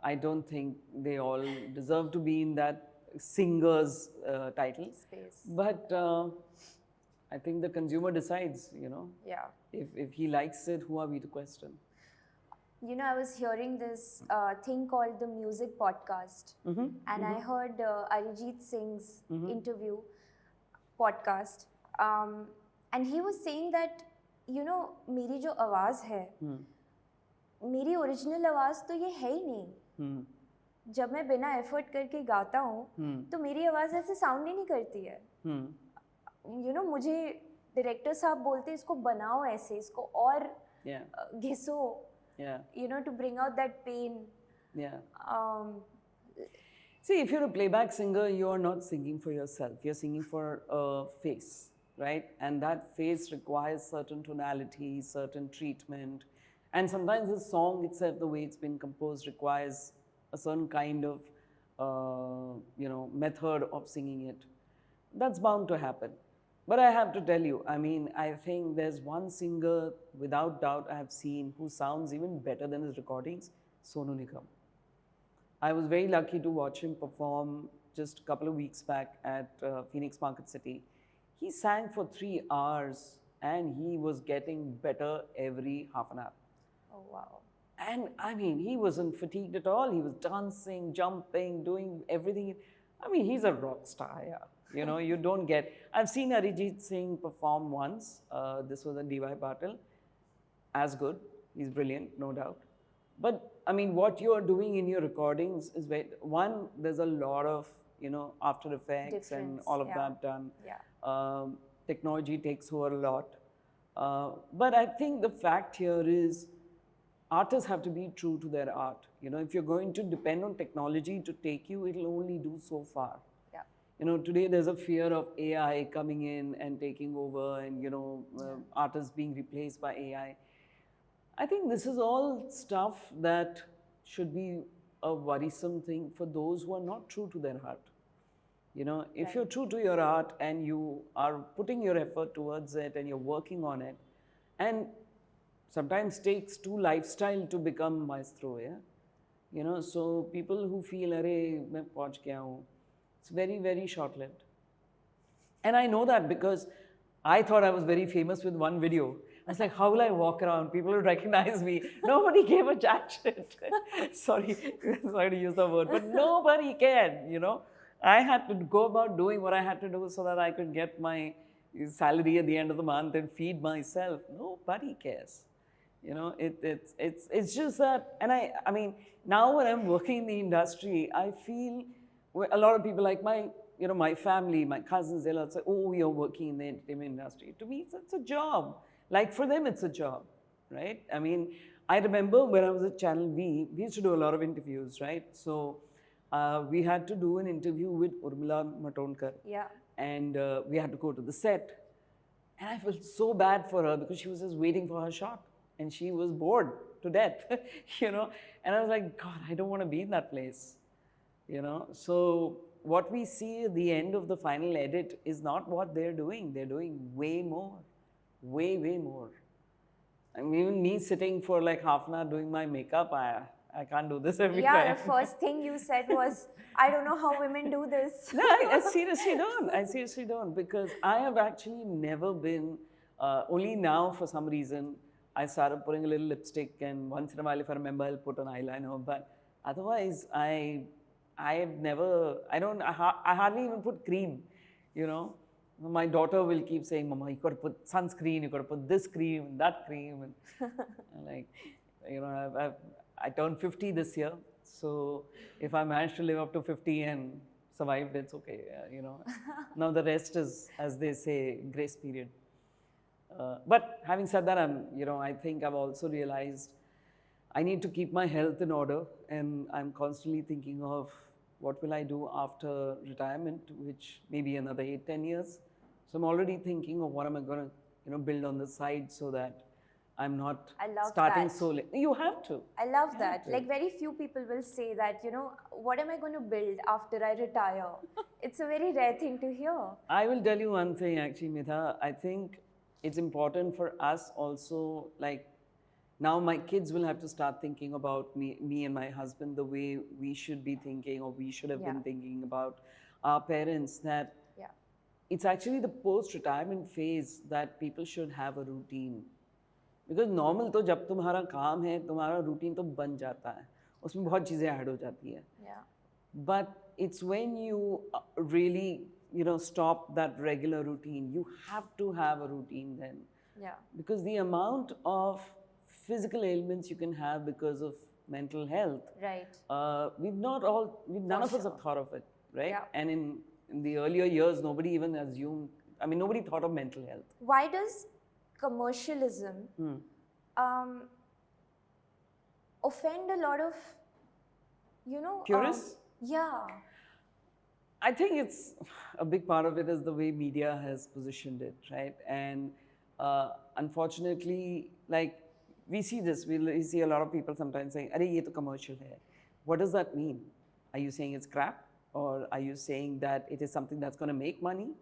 [SPEAKER 1] I don't think they all deserve to be in that singer's title.
[SPEAKER 2] Space.
[SPEAKER 1] But I think the consumer decides,
[SPEAKER 2] Yeah.
[SPEAKER 1] If he likes it, who are we to question?
[SPEAKER 2] I was hearing this thing called the music podcast, and I heard Arijit Singh's interview podcast, and he was saying that, मेरी जो आवाज़ है, मेरी original आवाज़ तो ये है ही नहीं. जब मैं बिना एफर्ट करके गाता हूँ, तो मेरी आवाज़ ऐसे साउंड ही नहीं करती है. मुझे डायरेक्टर साहब बोलते इसको बनाओ ऐसे, इसको और घिसो. To bring out that pain.
[SPEAKER 1] Yeah. See, if you're a playback singer, you're not singing for yourself. You're singing for a face, right? And that face requires certain tonality, certain treatment. And sometimes the song itself, the way it's been composed, requires a certain kind of, method of singing it. That's bound to happen. But I have to tell you, I mean, I think there's one singer, without doubt, I have seen who sounds even better than his recordings, Sonu Nigam. I was very lucky to watch him perform just a couple of weeks back at Phoenix Market City. He sang for 3 hours and he was getting better every half an hour.
[SPEAKER 2] Oh, wow.
[SPEAKER 1] And I mean, he wasn't fatigued at all. He was dancing, jumping, doing everything. I mean, he's a rock star, yeah. You know, you don't get. I've seen Arijit Singh perform once. This was a DY Patil. As good. He's brilliant, no doubt. But I mean, what you're doing in your recordings is very, one, there's a lot of, you know, After Effects and all of that done.
[SPEAKER 2] Yeah.
[SPEAKER 1] Technology takes over a lot. But I think the fact here is artists have to be true to their art. You know, if you're going to depend on technology to take you, it'll only do so far.
[SPEAKER 2] Yeah.
[SPEAKER 1] You know, today there's a fear of AI coming in and taking over and, you know, artists being replaced by AI. I think this is all stuff that should be a worrisome thing for those who are not true to their art. You know, if you're true to your art and you are putting your effort towards it and you're working on it, and sometimes takes two lifestyle to become maestro, yeah? You know, so people who feel, arey, main pahunch gaya hu, it's very, very short-lived. And I know that because I thought I was very famous with one video. I was like, how will I walk around? People will recognize me. Nobody gave a jack shit. sorry to use the word, but nobody cared, you know. I had to go about doing what I had to do so that I could get my salary at the end of the month and feed myself. Nobody cares. You know, it's just that, and I mean, now when I'm working in the industry, I feel a lot of people like my family, my cousins, they'll say, oh, you're working in the entertainment industry. To me, it's a job. Like for them, it's a job, right? I mean, I remember when I was at Channel V, we used to do a lot of interviews, right? So we had to do an interview with Urmila Matondkar.
[SPEAKER 2] Yeah.
[SPEAKER 1] And we had to go to the set. And I felt so bad for her because she was just waiting for her shot. And she was bored to death, you know? And I was like, God, I don't want to be in that place, you know? So what we see at the end of the final edit is not what they're doing. They're doing way more. Way, way more. I mean, even me sitting for like half an hour doing my makeup, I can't do this every time.
[SPEAKER 2] Yeah, the first thing you said was, I don't know how women do this.
[SPEAKER 1] No, I seriously don't. I seriously don't, because I have actually never been, only now for some reason, I started putting a little lipstick, and once in a while, if I remember, I'll put an eyeliner. But otherwise, I hardly even put cream, you know. My daughter will keep saying, Mama, you got to put sunscreen, you got to put this cream and that cream. And like, you know, I turned 50 this year. So if I manage to live up to 50 and survived, it's okay, you know. Now the rest is, as they say, grace period. But having said that, I think I've also realized I need to keep my health in order. And I'm constantly thinking of what will I do after retirement, which may be another 8-10 years. So I'm already thinking of what am I going to, build on the side so that I'm not starting so late. You have to.
[SPEAKER 2] I love that. Like very few people will say that, what am I going to build after I retire? It's a very rare thing to hear.
[SPEAKER 1] I will tell you one thing actually, Medha. I think it's important for us also, like, now my kids will have to start thinking about me and my husband the way we should be thinking, or we should have been thinking about our parents, that it's actually the post-retirement phase that people should have a routine. Because normal तो जब तुम्हारा काम है, तुम्हारा routine तो बन जाता है, उसमें बहुत चीजें add हो जाती है. But it's when you really, stop that regular routine. You have to have a routine then. Because the amount of physical ailments you can have because of mental health.
[SPEAKER 2] Right.
[SPEAKER 1] None of us have thought of it, right? Yeah. And in the earlier years, nobody even assumed, nobody thought of mental health.
[SPEAKER 2] Why does commercialism offend a lot of,
[SPEAKER 1] purists?
[SPEAKER 2] Yeah.
[SPEAKER 1] I think it's a big part of it is the way media has positioned it, right? And unfortunately, like, we see this, we see a lot of people sometimes saying, "Arey, ye to commercial hai." What does that mean? Are you saying it's crap? Or are you saying that it is something that's going to make money?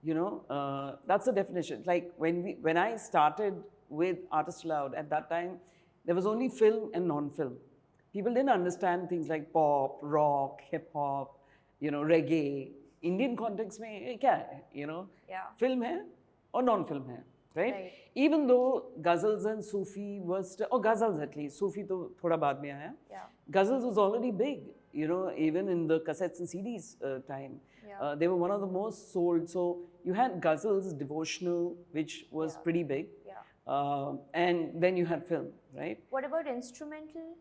[SPEAKER 1] That's the definition. Like when I started with Artistaloud, at that time, there was only film and non-film. People didn't understand things like pop, rock, hip hop, reggae. Indian context में ये क्या है?
[SPEAKER 2] Yeah.
[SPEAKER 1] Film है और non-film है, right? Even though ghazals and Sufi was, or ghazals at least, Sufi तो थोड़ा बाद में आया.
[SPEAKER 2] Yeah.
[SPEAKER 1] Ghazals was already big, even in the cassettes and CDs time.
[SPEAKER 2] Yeah.
[SPEAKER 1] They were one of the most sold. So you had ghazals, devotional, which was pretty big.
[SPEAKER 2] Yeah.
[SPEAKER 1] And then you had film, right?
[SPEAKER 2] What about instrumental?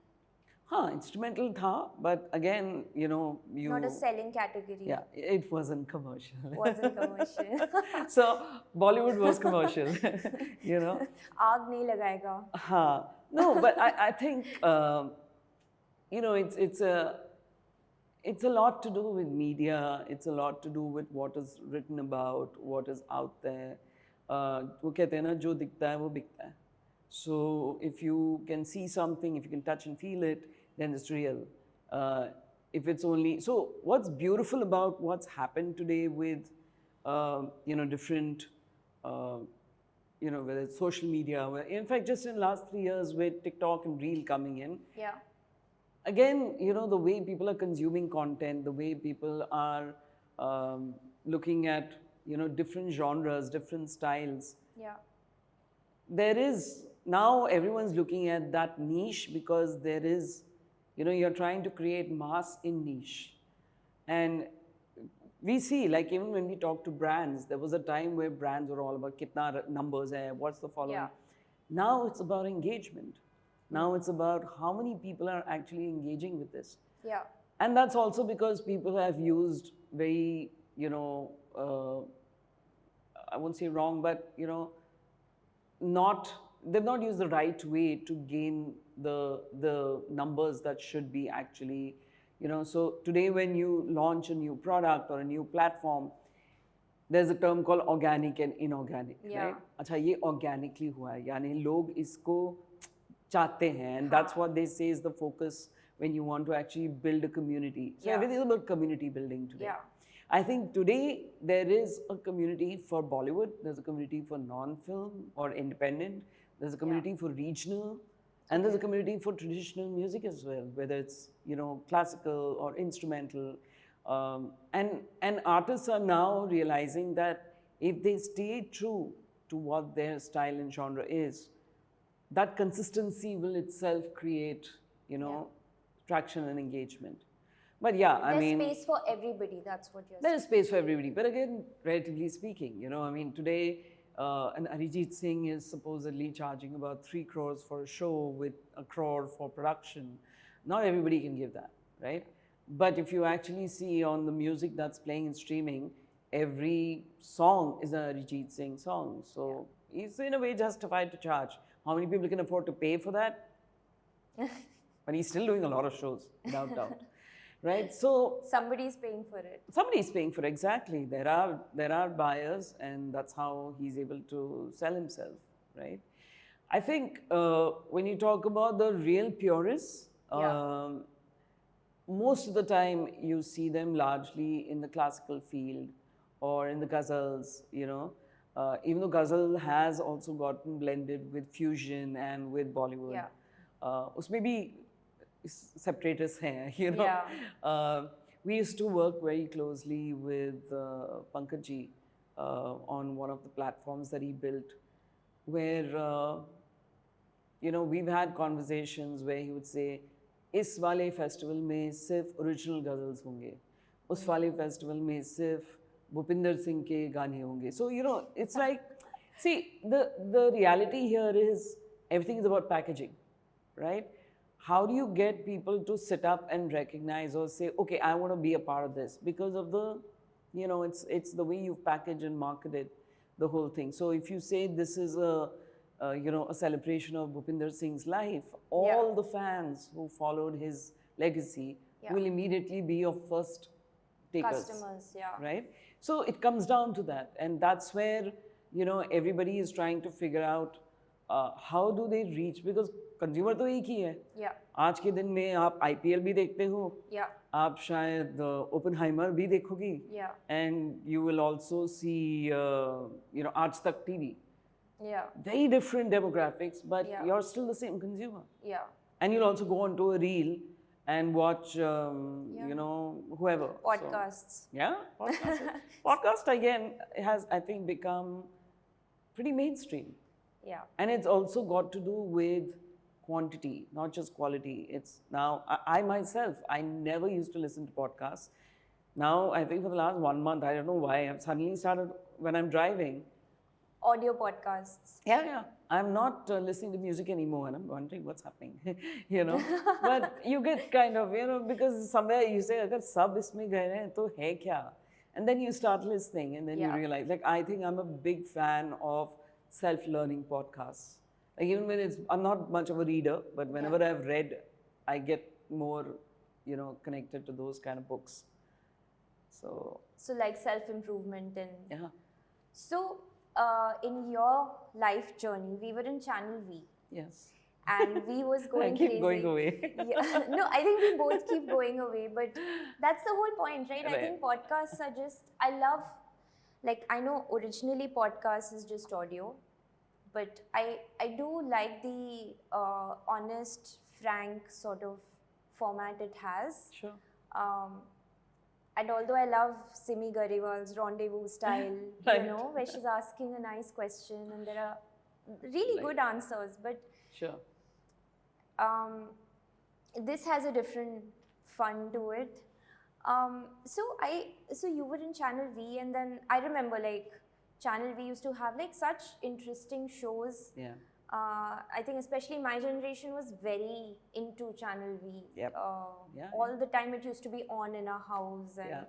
[SPEAKER 1] Instrumental tha, but again,
[SPEAKER 2] Not a selling category.
[SPEAKER 1] Yeah, it wasn't commercial.
[SPEAKER 2] Wasn't commercial.
[SPEAKER 1] So Bollywood was commercial,
[SPEAKER 2] आग नहीं लगाएगा.
[SPEAKER 1] No, but I think, it's a lot to do with media. It's a lot to do with what is written about, what is out there. वो कहते हैं ना, जो दिखता है वो बिकता है. So if you can see something, if you can touch and feel it, then it's real. If it's only, so what's beautiful about what's happened today with, different, whether it's social media, in fact, just in the last 3 years with TikTok and Reel coming in.
[SPEAKER 2] Yeah.
[SPEAKER 1] Again, the way people are consuming content, the way people are looking at, different genres, different styles.
[SPEAKER 2] Yeah.
[SPEAKER 1] There is, now everyone's looking at that niche because there is, you're trying to create mass in niche. And we see, like even when we talk to brands, there was a time where brands were all about kitna numbers hai, what's the following.
[SPEAKER 2] Yeah.
[SPEAKER 1] Now it's about engagement. Now it's about how many people are actually engaging with this.
[SPEAKER 2] Yeah.
[SPEAKER 1] And that's also because people have used very, I won't say wrong, but, they've not used the right way to gain the numbers that should be actually, so today when you launch a new product or a new platform, there's a term called organic and inorganic, right? अच्छा ये organically हुआ है, यानी लोग इसको चाहते हैं, and that's what they say is the focus when you want to actually build a community. So everything is about community building today.
[SPEAKER 2] Yeah.
[SPEAKER 1] I think today there is a community for Bollywood, there's a community for non-film or independent, there's a community for regional, and there's a community for traditional music as well, whether it's, classical or instrumental. And artists are now realizing that if they stay true to what their style and genre is, that consistency will itself create, traction and engagement. But yeah,
[SPEAKER 2] there's space for everybody, that's what you're saying.
[SPEAKER 1] There's space for everybody. But again, relatively speaking, today an Arijit Singh is supposedly charging about 3 crores for a show with 1 crore for production. Not everybody can give that, right? But if you actually see on the music that's playing in streaming, every song is an Arijit Singh song. So he's in a way justified to charge. How many people can afford to pay for that? But he's still doing a lot of shows, without doubt. Right? So
[SPEAKER 2] somebody's paying for it.
[SPEAKER 1] Somebody's paying for it, exactly. There are buyers, and that's how he's able to sell himself, right? I think when you talk about the real purists, most of the time you see them largely in the classical field or in the ghazals, even though ghazal has also gotten blended with fusion and with Bollywood.
[SPEAKER 2] Yeah.
[SPEAKER 1] Usme bhi separatists hain, we used to work very closely with Pankaj ji on one of the platforms that he built, where we've had conversations where he would say, इस वाले festival में सिर्फ original ghazals होंगे, उस वाले festival में सिर्फ भूपिंदर सिंह के गाने होंगे. So it's like, see, the reality here is everything is about packaging, right? How do you get people to sit up and recognize or say, okay, I want to be a part of this, because of the, it's the way you package and marketed the whole thing. So if you say this is a celebration of Bhupinder Singh's life, all the fans who followed his legacy will immediately be your first takers.
[SPEAKER 2] Customers,
[SPEAKER 1] right? So it comes down to that, and that's where everybody is trying to figure out how do they reach? Because consumer तो एक ही है.
[SPEAKER 2] Yeah.
[SPEAKER 1] आज के दिन में आप IPL भी देखते हो.
[SPEAKER 2] Yeah.
[SPEAKER 1] आप शायद Oppenheimer भी देखोगी.
[SPEAKER 2] Yeah.
[SPEAKER 1] And you will also see, Aaj Tak TV.
[SPEAKER 2] Yeah.
[SPEAKER 1] Very different demographics, but
[SPEAKER 2] Yeah.
[SPEAKER 1] you're still the same consumer.
[SPEAKER 2] Yeah.
[SPEAKER 1] And you'll also go onto a reel and watch, whoever.
[SPEAKER 2] Podcasts.
[SPEAKER 1] So, yeah, podcasts. Podcast again has, I think, become pretty mainstream.
[SPEAKER 2] Yeah.
[SPEAKER 1] And it's also got to do with quantity, not just quality. It's now, I myself, I never used to listen to podcasts. Now, I think for the last 1 month, I don't know why, I've suddenly started, when I'm driving,
[SPEAKER 2] Audio podcasts.
[SPEAKER 1] yeah. I'm not listening to music anymore, and I'm wondering what's happening, But you get kind of, because somewhere you say, agar sab isme gaye hain, to hai kya? And then you start listening, and then you realize, like, I think I'm a big fan of self-learning podcasts. Like, even when I'm not much of a reader, but whenever I've read, I get more, connected to those kind of books. So
[SPEAKER 2] like self-improvement and...
[SPEAKER 1] Yeah.
[SPEAKER 2] So, in your life journey, we were in Channel V.
[SPEAKER 1] Yes.
[SPEAKER 2] And we was going
[SPEAKER 1] I keep
[SPEAKER 2] crazy.
[SPEAKER 1] going away.
[SPEAKER 2] Yeah. No, I think we both keep going away, but that's the whole point, right? I
[SPEAKER 1] Right.
[SPEAKER 2] think podcasts are just, I love, like, I know originally podcast is just audio, but I do like the honest, frank sort of format it has.
[SPEAKER 1] Sure.
[SPEAKER 2] And although I love Simi Garewal's rendezvous style,
[SPEAKER 1] Right.
[SPEAKER 2] where she's asking a nice question and there are really good answers, but
[SPEAKER 1] Sure.
[SPEAKER 2] this has a different fun to it. So you were in Channel V, and then I remember, like, Channel V used to have like such interesting shows.
[SPEAKER 1] Yeah.
[SPEAKER 2] I think especially my generation was very into Channel V.
[SPEAKER 1] Yep.
[SPEAKER 2] All the time it used to be on in our house, and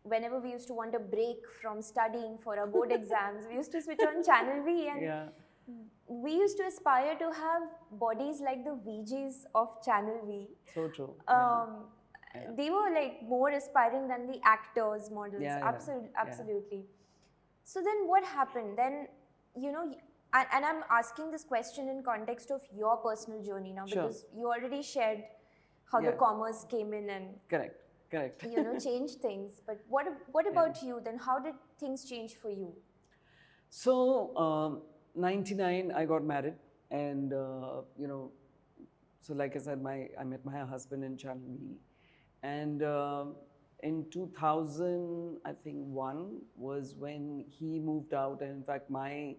[SPEAKER 2] whenever we used to want a break from studying for our board exams, we used to switch on Channel V, and we used to aspire to have bodies like the VJs of Channel V.
[SPEAKER 1] So true.
[SPEAKER 2] They were like more aspiring than the actors, models. Absolutely. So then what happened? Then, and I'm asking this question in context of your personal journey now, because you already shared how the commerce came in and
[SPEAKER 1] Correct.
[SPEAKER 2] changed things. But what about you then? How did things change for you?
[SPEAKER 1] So, 99, I got married, and so like I said, I met my husband in Channel V, and in 2000, I think 1 was when he moved out, and in fact my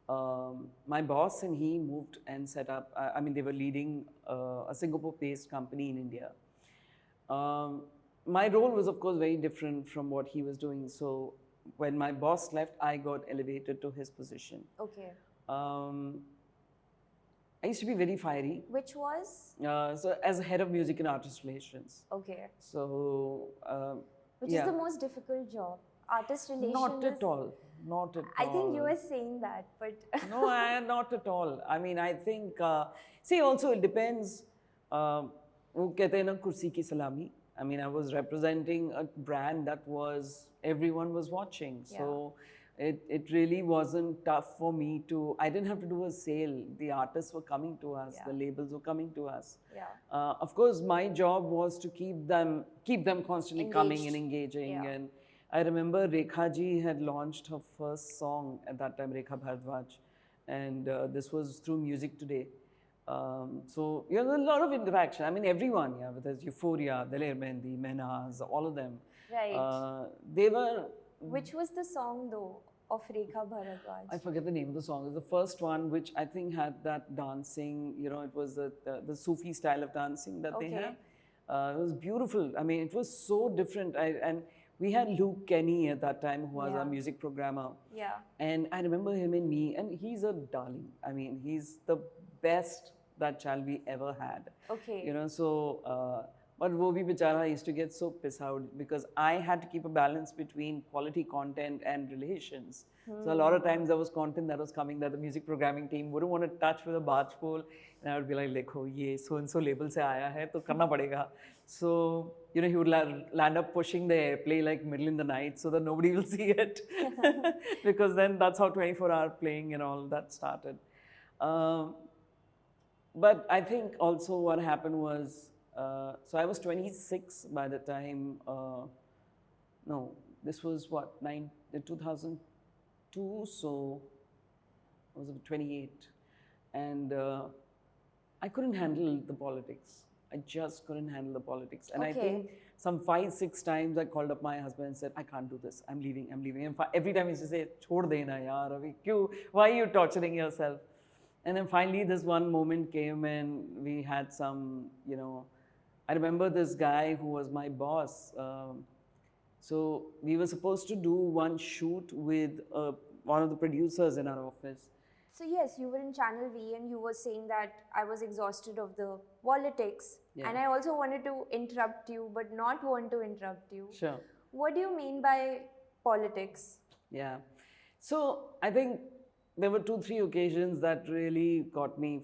[SPEAKER 1] boss and he moved and set up. They were leading a Singapore-based company in India. My role was, of course, very different from what he was doing. So when my boss left, I got elevated to his position.
[SPEAKER 2] Okay.
[SPEAKER 1] I used to be very fiery.
[SPEAKER 2] Which was?
[SPEAKER 1] So as head of music and artist relations.
[SPEAKER 2] Okay.
[SPEAKER 1] So
[SPEAKER 2] which is the most difficult job? Artist relations?
[SPEAKER 1] Not at all. Not at all.
[SPEAKER 2] I think you were saying that, but...
[SPEAKER 1] No, not at all. I think, see, also it depends. वो कहते हैं ना कुर्सी की सलामी. I was representing a brand that everyone was watching. So it really wasn't tough for me I didn't have to do a sale. The artists were coming to us, the labels were coming to us. Of course, my job was to keep them constantly coming and engaging. And I remember Rekha ji had launched her first song at that time, Rekha Bharadwaj. And this was through Music Today. So, there's a lot of interaction. Everyone, whether it's Euphoria, Daler Mehndi, Mehnaz, all of them.
[SPEAKER 2] Right.
[SPEAKER 1] They were...
[SPEAKER 2] Which was the song, though, of Rekha Bharadwaj?
[SPEAKER 1] I forget the name of the song. It was the first one, which I think had that dancing, it was the Sufi style of dancing that they had. It was beautiful. It was so different. And we had Luke Kenny at that time, who was our music programmer.
[SPEAKER 2] Yeah.
[SPEAKER 1] And I remember him and me, and he's a darling. He's the best that Channel V ever had.
[SPEAKER 2] Okay.
[SPEAKER 1] So But wo bhi bechara used to get so pissed out because I had to keep a balance between quality content and relations. So a lot of times there was content that was coming that the music programming team wouldn't want to touch with a barge pole. And I would be like, "Lekho, ye so and so label se aaya hai, to karna padega." So, you know, he would land up pushing the airplay like middle in the night so that nobody will see it. Because then that's how 24-hour playing and all that started. But I think also what happened was, so I was 26 by the time, no, this was what, 2002, so I was 28. And I couldn't handle the politics. I just couldn't handle the politics. And I think some 5-6 times I called up my husband and said, I can't do this. I'm leaving. And every time he used to say, Chhod dena yaar, abhi kyun? Why are you torturing yourself? And then finally this one moment came and we had some, you know, I remember this guy who was my boss. So we were supposed to do one shoot with one of the producers in our office.
[SPEAKER 2] So yes, you were in Channel V and you were saying that I was exhausted of the politics. And I also wanted to interrupt you, but not want to interrupt you.
[SPEAKER 1] Sure.
[SPEAKER 2] What do you mean by politics?
[SPEAKER 1] Yeah. So I think there were 2-3 occasions that really got me,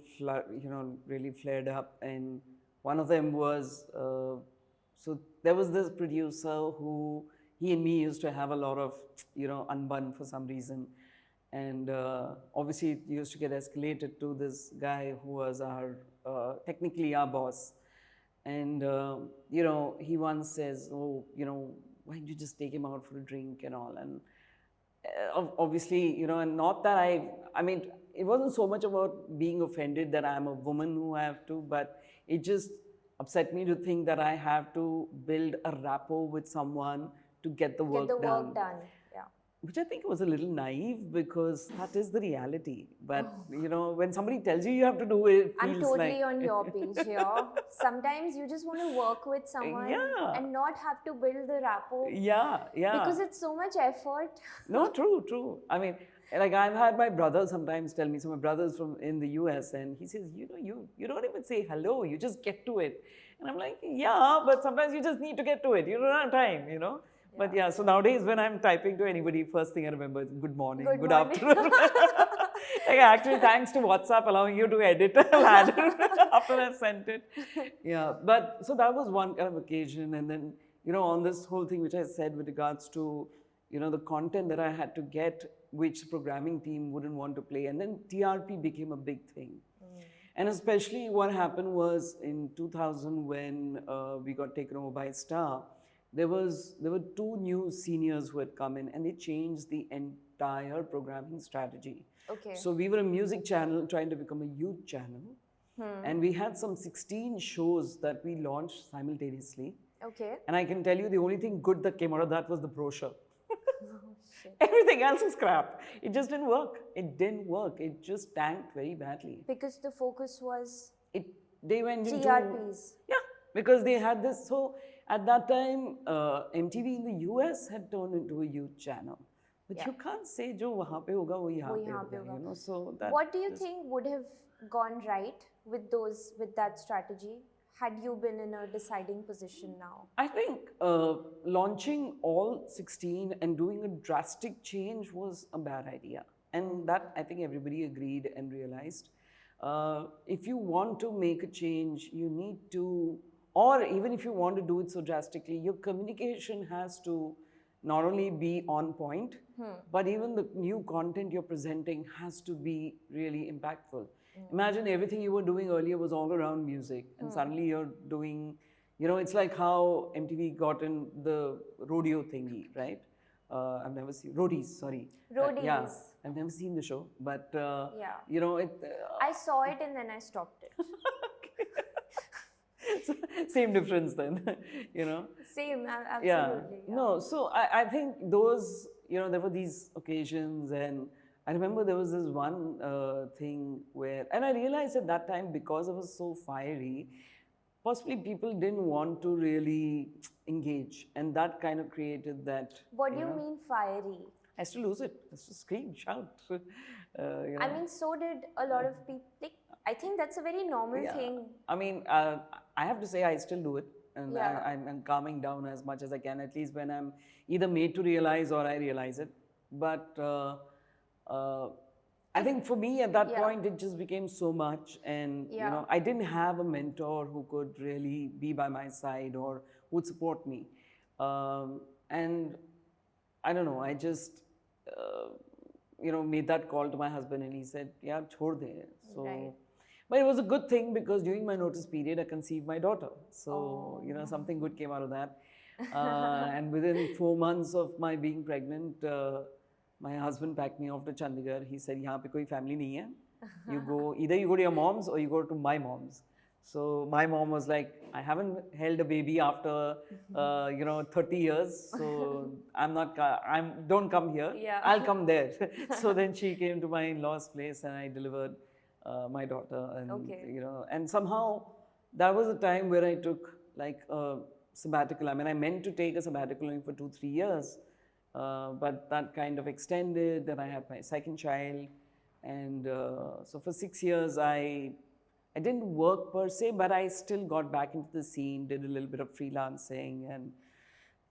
[SPEAKER 1] really flared up. And one of them was, so there was this producer who, he and me used to have a lot of, unbun for some reason. And obviously it used to get escalated to this guy who was technically our boss. And, he once says, oh, why don't you just take him out for a drink and all. And obviously, and not that I mean, it wasn't so much about being offended that I'm a woman who have to, but it just upset me to think that I have to build a rapport with someone to get the work done.
[SPEAKER 2] Yeah.
[SPEAKER 1] Which I think was a little naive because that is the reality. But, when somebody tells you you have to do it,
[SPEAKER 2] I'm totally on your page here. Sometimes you just want to work with someone and not have to build the rapport.
[SPEAKER 1] Yeah.
[SPEAKER 2] Because it's so much effort.
[SPEAKER 1] No, true. I mean, like I've had my brother sometimes tell me, so my brother's in the US and he says, you don't even say hello, you just get to it. And I'm like, yeah, but sometimes you just need to get to it. You don't have time, But yeah, so nowadays when I'm typing to anybody, first thing I remember is good morning, good afternoon. Like actually, thanks to WhatsApp allowing you to edit after I've sent it. Yeah, but so that was one kind of occasion. And then, on this whole thing which I said with regards to, the content that I had to get, which the programming team wouldn't want to play. And then TRP became a big thing. And especially what happened was in 2000 when we got taken over by Star, there were 2 new seniors who had come in and they changed the entire programming strategy.
[SPEAKER 2] Okay.
[SPEAKER 1] So we were a music channel trying to become a youth channel. And we had some 16 shows that we launched simultaneously.
[SPEAKER 2] Okay.
[SPEAKER 1] And I can tell you the only thing good that came out of that was the brochure.
[SPEAKER 2] Shit.
[SPEAKER 1] Everything else was crap. It just didn't work. It just tanked very badly.
[SPEAKER 2] Because the focus was
[SPEAKER 1] they went into
[SPEAKER 2] TRPs.
[SPEAKER 1] Yeah, because they had this. So at that time, MTV in the US had turned into a youth channel. But you can't say jo wahan pe hoga, wo yahan pe hoga, So that
[SPEAKER 2] what do you think would have gone right with that strategy? Had you been in a deciding position now?
[SPEAKER 1] I think launching all 16 and doing a drastic change was a bad idea. And that I think everybody agreed and realized. If you want to make a change, you need to, or even if you want to do it so drastically, your communication has to not only be on point, but even the new content you're presenting has to be really impactful. Imagine everything you were doing earlier was all around music, and suddenly you're doing, it's like how MTV got in the rodeo thingy, right? I've never seen Roadies, sorry.
[SPEAKER 2] Roadies.
[SPEAKER 1] Yeah, I've never seen the show, but
[SPEAKER 2] I saw it and then I stopped it.
[SPEAKER 1] Same difference then,
[SPEAKER 2] Same, absolutely.
[SPEAKER 1] Yeah. No, so I think those, there were these occasions, and I remember there was this one thing where, and I realized at that time because I was so fiery, possibly people didn't want to really engage, and that kind of created that.
[SPEAKER 2] What do you mean fiery?
[SPEAKER 1] I used to lose it. I used to scream, shout.
[SPEAKER 2] I mean, so did a lot of people. Like, I think that's a very normal thing.
[SPEAKER 1] I mean, I have to say I still do it. and
[SPEAKER 2] Yeah.
[SPEAKER 1] I'm calming down as much as I can, at least when I'm either made to realize or I realize it. But uh, I think for me at that
[SPEAKER 2] Yeah.
[SPEAKER 1] point, it just became so much. And, you
[SPEAKER 2] Yeah.
[SPEAKER 1] know, I didn't have a mentor who could really be by my side or would support me. And I don't know, I just, you know, made that call to my husband and he said, yeah, chhod de. So,
[SPEAKER 2] Right.
[SPEAKER 1] but it was a good thing because during my notice period, I conceived my daughter. So, you know,
[SPEAKER 2] Oh.
[SPEAKER 1] something good came out of that. And within 4 months of my being pregnant, my husband packed me off to Chandigarh. He said, यहाँ पे कोई family नहीं है. You go, either you go to your mom's or you go to my mom's. So my mom was like, I haven't held a baby after, you know, 30 years. So don't come here.
[SPEAKER 2] Yeah.
[SPEAKER 1] I'll come there. So then she came to my in-laws' place and I delivered my daughter. And,
[SPEAKER 2] Okay.
[SPEAKER 1] you know, and somehow that was a time where I took like a sabbatical. I mean, I meant to take a sabbatical only for 2-3 years. But that kind of extended. Then I had my second child. And so for 6 years, I didn't work per se, but I still got back into the scene, did a little bit of freelancing and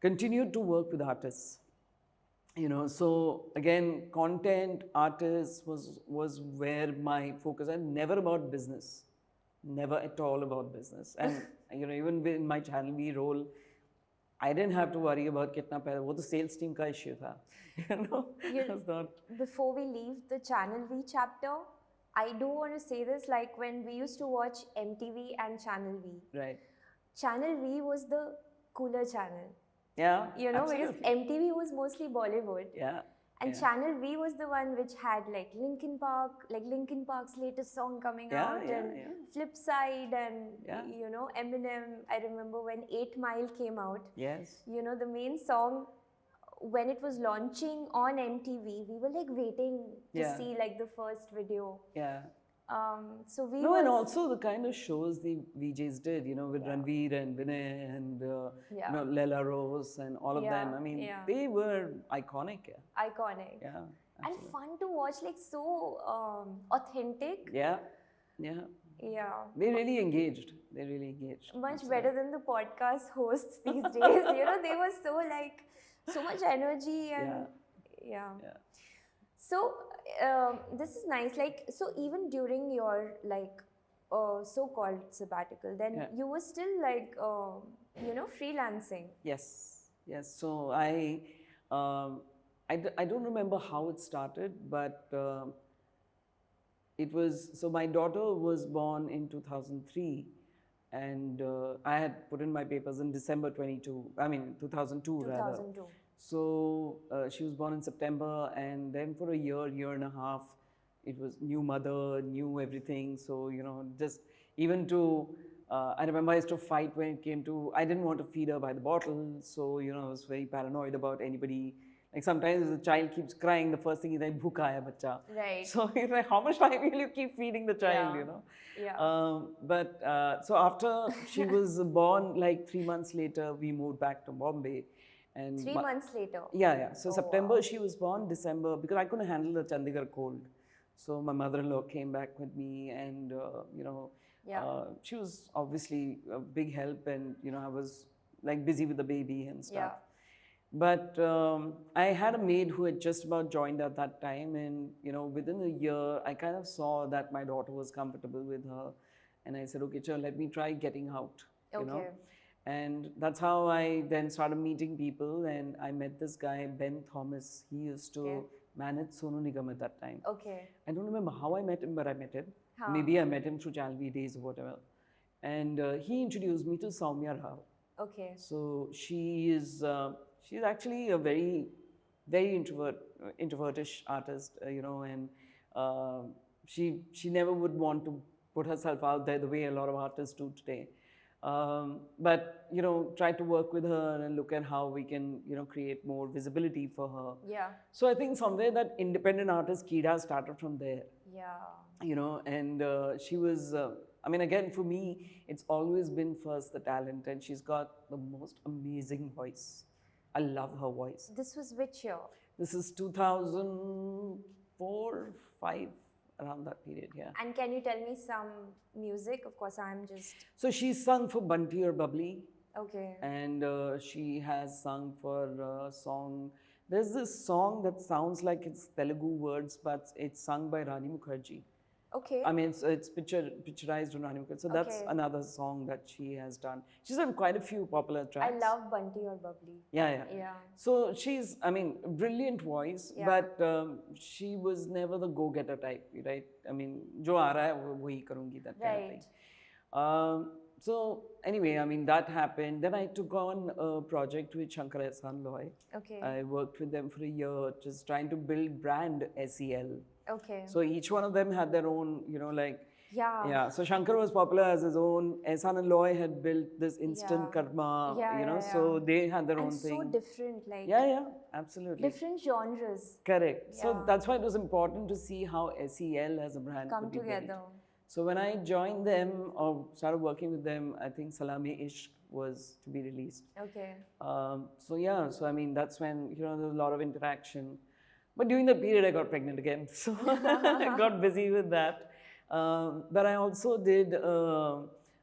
[SPEAKER 1] continued to work with artists. You know, so again, content, artists was where my focus, and never about business, never at all about business. And, you know, even in my Channel V role, I didn't have to worry about kitna paisa. वो तो sales team का issue था. You know, it was not.
[SPEAKER 2] Before we leave the Channel V chapter, I do want to say this, like when we used to watch MTV and Channel V.
[SPEAKER 1] Right.
[SPEAKER 2] Channel V was the cooler channel.
[SPEAKER 1] Yeah.
[SPEAKER 2] You know,
[SPEAKER 1] absolutely.
[SPEAKER 2] because MTV was mostly Bollywood.
[SPEAKER 1] Yeah.
[SPEAKER 2] And
[SPEAKER 1] yeah.
[SPEAKER 2] Channel V was the one which had like Linkin Park's latest song coming out, and Flip Side, and you know, Eminem. I remember when 8 Mile came out.
[SPEAKER 1] Yes.
[SPEAKER 2] You know, the main song, when it was launching on MTV, we were like waiting to see like the first video.
[SPEAKER 1] Yeah.
[SPEAKER 2] So we
[SPEAKER 1] and also the kind of shows the VJs did, you know, with Ranveer and Vinay and you know, Leila Rose and all of them. I mean, they were iconic.
[SPEAKER 2] Iconic.
[SPEAKER 1] Yeah.
[SPEAKER 2] And fun to watch, like so authentic.
[SPEAKER 1] Yeah. Yeah.
[SPEAKER 2] Yeah.
[SPEAKER 1] They really engaged.
[SPEAKER 2] Much better than the podcast hosts these days. You know, they were so like, so much energy and yeah. So this is nice. Like, so even during your like so-called sabbatical, then you were still like, you know, freelancing.
[SPEAKER 1] Yes. So I don't remember how it started, but it was, so my daughter was born in 2003. And I had put in my papers in December 2002 rather. So she was born in September, and then for a year and a half, it was new mother, new everything. So, you know, just even to, I remember I used to fight when it came to, I didn't want to feed her by the bottle. So, you know, I was very paranoid about anybody. Like sometimes the child keeps crying, the first thing is like, bhuka hai bacha.
[SPEAKER 2] Right.
[SPEAKER 1] So it's like, how much time will you keep feeding the child, you know?
[SPEAKER 2] Yeah.
[SPEAKER 1] But so after she was born, like 3 months later, we moved back to Bombay. And
[SPEAKER 2] 3 months later?
[SPEAKER 1] Yeah. So September she was born, December, because I couldn't handle the Chandigarh cold. So my mother-in-law came back with me and, you know, she was obviously a big help, and, you know, I was like busy with the baby and stuff. But I had a maid who had just about joined at that time, and, you know, within a year, I kind of saw that my daughter was comfortable with her. And I said, okay, Chal, let me try getting out, you know. And that's how I then started meeting people, and I met this guy, Ben Thomas. He used to manage Sonu Nigam at that time. I don't remember how I met him, but I met him. Maybe I met him through Channel V days or whatever. And he introduced me to Soumya Rao. So she is, she's actually a very, very introvertish artist, you know, and she never would want to put herself out there the way a lot of artists do today. But, you know, try to work with her and look at how we can, you know, create more visibility for her. So I think somewhere that independent artist Kida started from there. You know, and she was, I mean, again, for me, it's always been first the talent, and she's got the most amazing voice. I love her voice.
[SPEAKER 2] This was which year?
[SPEAKER 1] This is 2004, 5. Around that period,
[SPEAKER 2] And can you tell me some music? Of course, I'm just...
[SPEAKER 1] So she sung for Bunty or Bubbly.
[SPEAKER 2] Okay.
[SPEAKER 1] And she has sung for a song. There's this song that sounds like it's Telugu words, but it's sung by Medha Mukerji.
[SPEAKER 2] Okay.
[SPEAKER 1] I mean, it's picturized on Rani Mukerji. So that's
[SPEAKER 2] Okay.
[SPEAKER 1] another song that she has done. She's done quite a few popular
[SPEAKER 2] I
[SPEAKER 1] tracks.
[SPEAKER 2] love Bunty or Bubbly.
[SPEAKER 1] Yeah. So she's, I mean, brilliant voice,
[SPEAKER 2] Yeah.
[SPEAKER 1] but she was never the go-getter type, right? I mean, jo aa raha hai, wahi karungi, that kind of thing. So anyway, I mean, that happened. Then I took on a project with Shankar Ehsan Loy.
[SPEAKER 2] Okay.
[SPEAKER 1] I worked with them for a year, just trying to build brand SEL.
[SPEAKER 2] Okay.
[SPEAKER 1] So each one of them had their own, you know, like,
[SPEAKER 2] Yeah.
[SPEAKER 1] So Shankar was popular as his own. Ehsan and Loy had built this instant karma, you know, so they had their own thing.
[SPEAKER 2] And so different, like.
[SPEAKER 1] Yeah, absolutely.
[SPEAKER 2] Different genres.
[SPEAKER 1] Correct.
[SPEAKER 2] Yeah.
[SPEAKER 1] So that's why it was important to see how SEL as a brand
[SPEAKER 2] Come
[SPEAKER 1] could be
[SPEAKER 2] together.
[SPEAKER 1] built. So when I joined them or started working with them, I think Salami Ishq was to be released.
[SPEAKER 2] Okay.
[SPEAKER 1] So I mean, that's when, you know, there was a lot of interaction. But during that period, I got pregnant again. So I got busy with that. But I also did,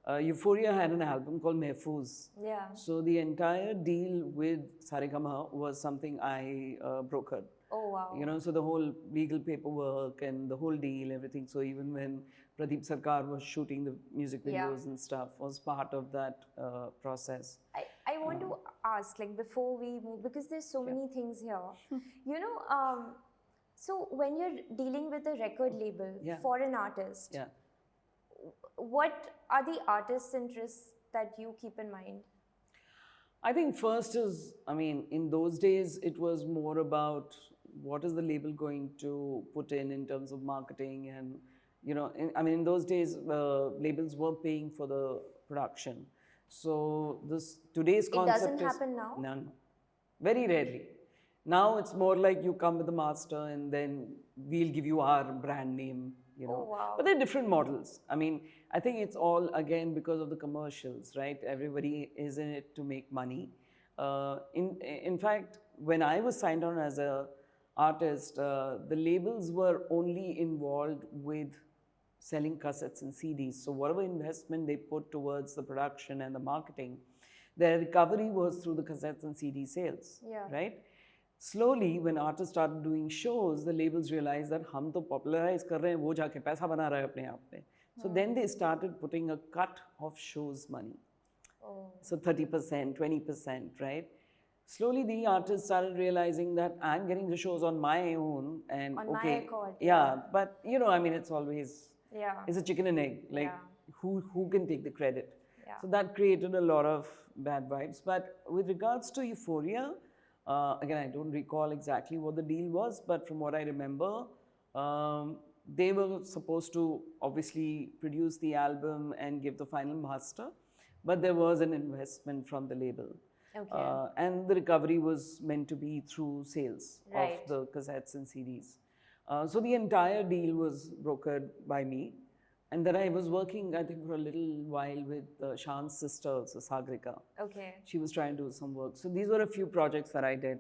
[SPEAKER 1] Euphoria had an album called Mehfooz.
[SPEAKER 2] Yeah.
[SPEAKER 1] So the entire deal with Saregama was something I brokered.
[SPEAKER 2] Oh, wow.
[SPEAKER 1] You know, so the whole legal paperwork and the whole deal, everything. So even when Pradeep Sarkar was shooting the music videos and stuff, was part of that process.
[SPEAKER 2] I want to ask, like, before we move, because there's so many things here. You know, so when you're dealing with a record label for an artist, what are the artist's interests that you keep in mind?
[SPEAKER 1] I think first is, I mean, in those days, it was more about what is the label going to put in terms of marketing and, you know, in those days, labels were paying for the production. So today's concept
[SPEAKER 2] It doesn't happen now?
[SPEAKER 1] No. Very rarely. Now it's more like you come with the master and then we'll give you our brand name, you know.
[SPEAKER 2] Oh, wow.
[SPEAKER 1] But they're different models. I mean, I think it's all, again, because of the commercials, right? Everybody is in it to make money. In fact, when I was signed on as an artist, the labels were only involved with selling cassettes and CDs. So whatever investment they put towards the production and the marketing, their recovery was through the cassettes and CD sales, right? Slowly, when artists started doing shows, the labels realized that hum to popularize kar rahe hain, wo jaake paisa bana raha hai apne aap mein. So then they started putting a cut of shows money. So 30%, 20%, right? Slowly, the artists started realizing that I'm getting the shows on my own and
[SPEAKER 2] on my accord.
[SPEAKER 1] But you know, I mean, it's always it's a chicken and egg. Like who can take the credit? So that created a lot of bad vibes. But with regards to Euphoria, again, I don't recall exactly what the deal was, but from what I remember, they were supposed to obviously produce the album and give the final master, but there was an investment from the label.
[SPEAKER 2] Okay.
[SPEAKER 1] And the recovery was meant to be through sales of the cassettes and CDs. So the entire deal was brokered by me. And then I was working, I think, for a little while with Shan's sister, also, Sagrika.
[SPEAKER 2] Okay.
[SPEAKER 1] She was trying to do some work. So these were a few projects that I did.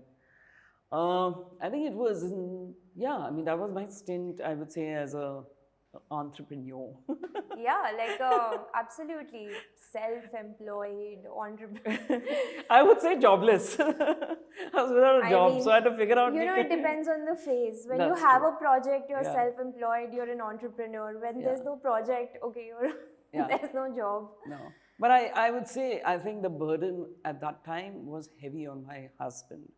[SPEAKER 1] I think it was, I mean, that was my stint, I would say, as an entrepreneur.
[SPEAKER 2] Absolutely self-employed entrepreneur.
[SPEAKER 1] I would say jobless. I was without a job, so I had to figure out.
[SPEAKER 2] You know, it depends on the phase. When you have a project, you're self-employed, you're an entrepreneur. When there's no project, okay, there's no job.
[SPEAKER 1] No. But I would say, I think the burden at that time was heavy on my husband.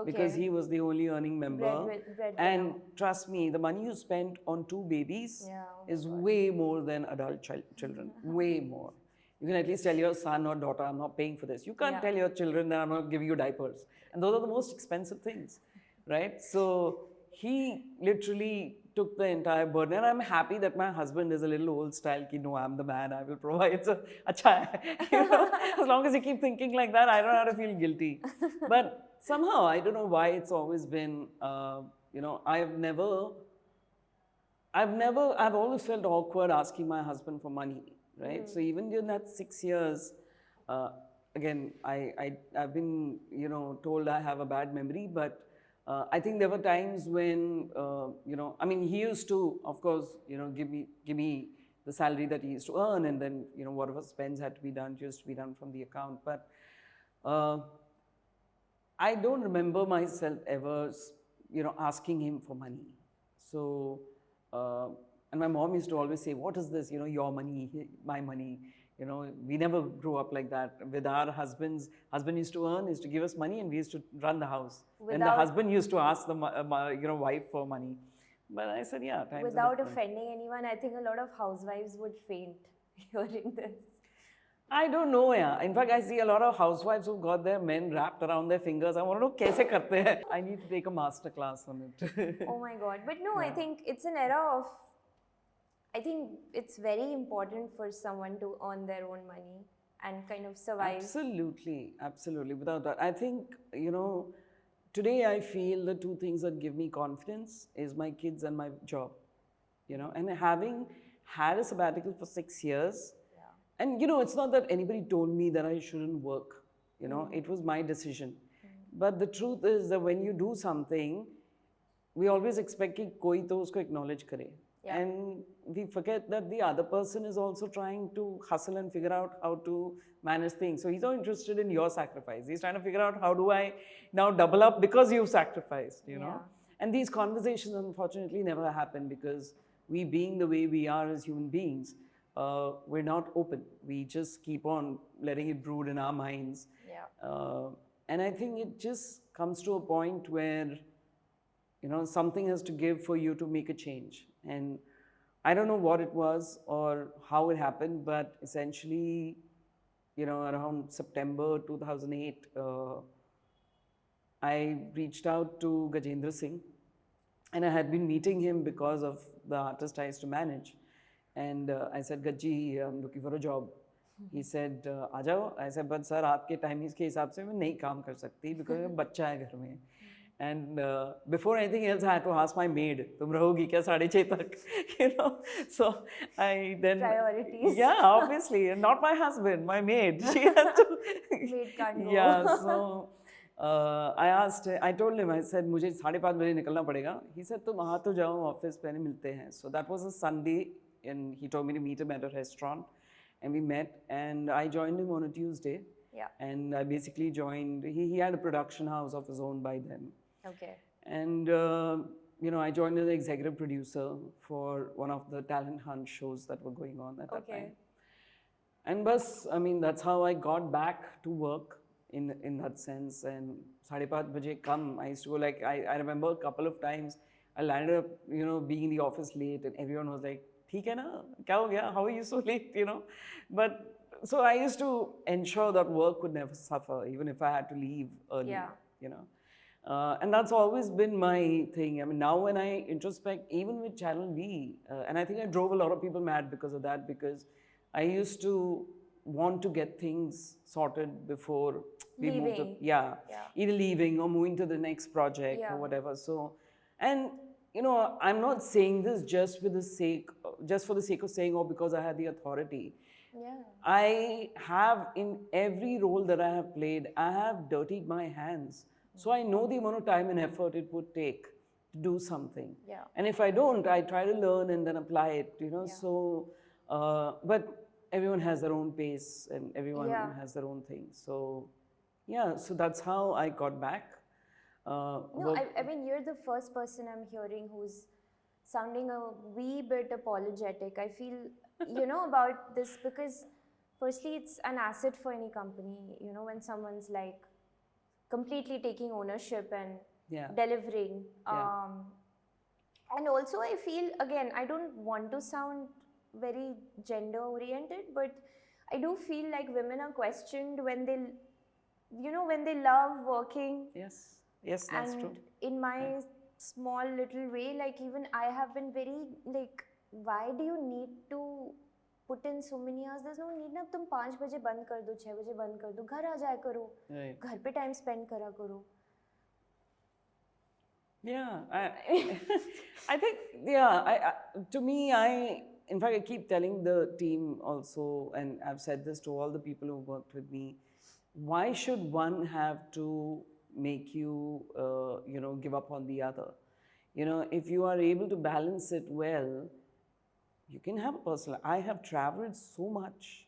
[SPEAKER 1] Because he was the only earning member. And trust me, the money you spent on 2 babies is way more than adult children. Way more. You can at least tell your son or daughter, I'm not paying for this. You can't tell your children that I'm not giving you diapers. And those are the most expensive things, right? So he literally took the entire burden. And I'm happy that my husband is a little old style, ki no, I'm the man, I will provide. So, you know, as long as you keep thinking like that, I don't have to feel guilty. But somehow, I don't know why it's always been, you know, I've always felt awkward asking my husband for money, right? So even during that 6 years, again, I've been, you know, told I have a bad memory, but I think there were times when, you know, I mean, he used to, of course, you know, give me the salary that he used to earn, and then, you know, whatever spends had to be done, used to be done from the account. But Uh, I don't remember myself ever, asking him for money. So, uh, and my mom used to always say, "What is this? Your money, my money." We never grew up like that. With our husbands, husband used to earn, used to give us money, and we used to run the house. And the husband used to ask the wife for money. But I said, yeah, times
[SPEAKER 2] without offending anyone, I think a lot of housewives would faint hearing this.
[SPEAKER 1] I don't know, yeah. In fact, I see a lot of housewives who've got their men wrapped around their fingers. I want to know kaise karte hain. I need to take a master class on it.
[SPEAKER 2] Oh my God. But no, I think it's an era of, I think it's very important for someone to earn their own money and kind of survive.
[SPEAKER 1] Absolutely, absolutely. Without that, I think, today I feel the two things that give me confidence is my kids and my job, and having had a sabbatical for 6 years, and it's not that anybody told me that I shouldn't work, it was my decision. But the truth is that when you do something, we always expect that koi to usko acknowledge kare. And we forget that the other person is also trying to hustle and figure out how to manage things. So he's not interested in your sacrifice. He's trying to figure out how do I now double up because you've sacrificed, know. And these conversations unfortunately never happen because we being the way we are as human beings, we're not open. We just keep on letting it brood in our minds. And I think it just comes to a point where, something has to give for you to make a change. And I don't know what it was or how it happened, but essentially, around September 2008, I reached out to Gajendra Singh, and I had been meeting him because of the artist I used to manage. And I said, Gaji, I'm looking for a job. He said, आ जाओ. I said, but sir, आपके timings के हिसाब से मैं नहीं काम कर सकती because मेरा बच्चा है घर में. And before anything else, I had to ask my maid, तुम रहोगी क्या 6:30 तक? So I then...
[SPEAKER 2] Priorities.
[SPEAKER 1] Yeah, obviously. Not my husband, my maid. She has to...
[SPEAKER 2] Maid can't go.
[SPEAKER 1] Yeah, so I told him, I said, मुझे 5:30 बजे निकलना पड़ेगा. He said, तुम आ तो जाओ ऑफिस पहले मिलते हैं. So that was a Sunday, and he told me to meet him at a restaurant. And we met, and I joined him on a Tuesday. And I basically joined, he had a production house of his own by then.
[SPEAKER 2] Okay.
[SPEAKER 1] And, I joined as an executive producer for one of the talent hunt shows that were going on at that time. And bas, I mean, that's how I got back to work in that sense. And 5:30 baje come, I used to go like, I remember a couple of times, I landed up, being in the office late, and everyone was like, "Theek hai na? Kya ho gaya? How are you so late?" But so I used to ensure that work would never suffer, even if I had to leave early. And that's always been my thing. I mean, now when I introspect, even with Channel V, and I think I drove a lot of people mad because of that, because I used to want to get things sorted before we moved to, either leaving or moving to the next project or whatever. So, and I'm not saying this just for the sake of saying, or because I had the authority. I have, in every role that I have played, I have dirtied my hands. So I know the amount of time and effort it would take to do something. And if I don't, I try to learn and then apply it, So, but everyone has their own pace and everyone has their own thing. So, so that's how I got back.
[SPEAKER 2] No, I mean, you're the first person I'm hearing who's sounding a wee bit apologetic. I feel, about this because firstly, it's an asset for any company, when someone's like completely taking ownership and delivering. And also I feel, again, I don't want to sound very gender oriented, but I do feel like women are questioned when they, when they love working.
[SPEAKER 1] Yes, that's true.
[SPEAKER 2] And in my small little way, like even I have been very like, why do you need to put in so many hours? There's no need ना तुम 5 बजे बंद कर दो, 6 बजे बंद कर दो, घर आ जाया करो, घर पे time spend करा करो.
[SPEAKER 1] Yeah, I think, to me, in fact, I keep telling the team also, and I've said this to all the people who worked with me, why should one have to make you, give up on the other? If you are able to balance it well, you can have a personal. I have traveled so much.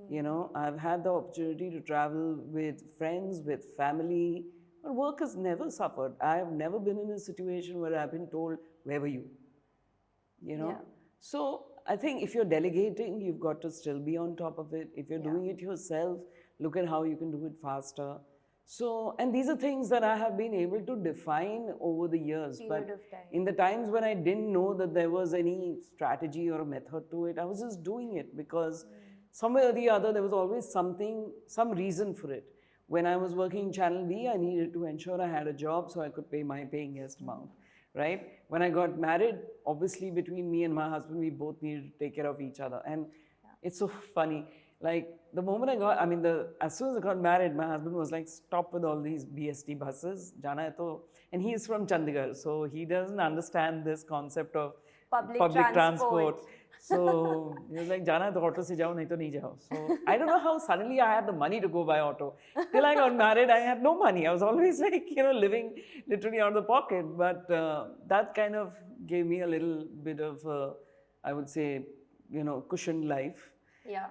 [SPEAKER 1] You know, I've had the opportunity to travel with friends, with family. But work has never suffered. I have never been in a situation where I've been told, where were you? You know?
[SPEAKER 2] Yeah.
[SPEAKER 1] So I think if you're delegating, you've got to still be on top of it. If you're doing it yourself, look at how you can do it faster. So, and these are things that I have been able to define over the years.
[SPEAKER 2] Period
[SPEAKER 1] But
[SPEAKER 2] of time.
[SPEAKER 1] in the times when I didn't know that there was any strategy or a method to it, I was just doing it because somewhere or the other, there was always something, some reason for it. When I was working in Channel V, I needed to ensure I had a job so I could pay my paying guest amount, right? When I got married, obviously between me and my husband, we both needed to take care of each other. And it's so funny. Like the moment I got, as soon as I got married, my husband was like, stop with all these BST buses. Jana hai to, and he is from Chandigarh, so he doesn't understand this concept of
[SPEAKER 2] Public transport.
[SPEAKER 1] So he was like, Jana hai to auto se jao, nahi to nahi jao. So I don't know how suddenly I had the money to go buy auto. Till I got married, I had no money. I was always like, living literally out of the pocket. But that kind of gave me a little bit of, I would say, cushioned life.
[SPEAKER 2] Yeah.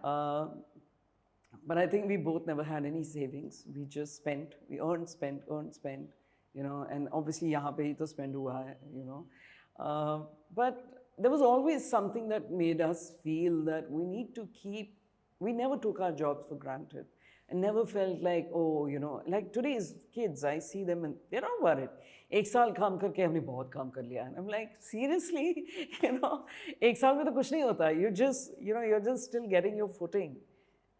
[SPEAKER 1] But I think we both never had any savings. We just spent. We earned, spent, and obviously yahan pe hi to spend hua hai, but there was always something that made us feel that we never took our jobs for granted and never felt like, oh, like today's kids, I see them and they're not worried. एक साल काम करके हमने बहुत काम कर लिया. And I'm like, seriously, एक साल में तो कुछ नहीं होता. You're just still getting your footing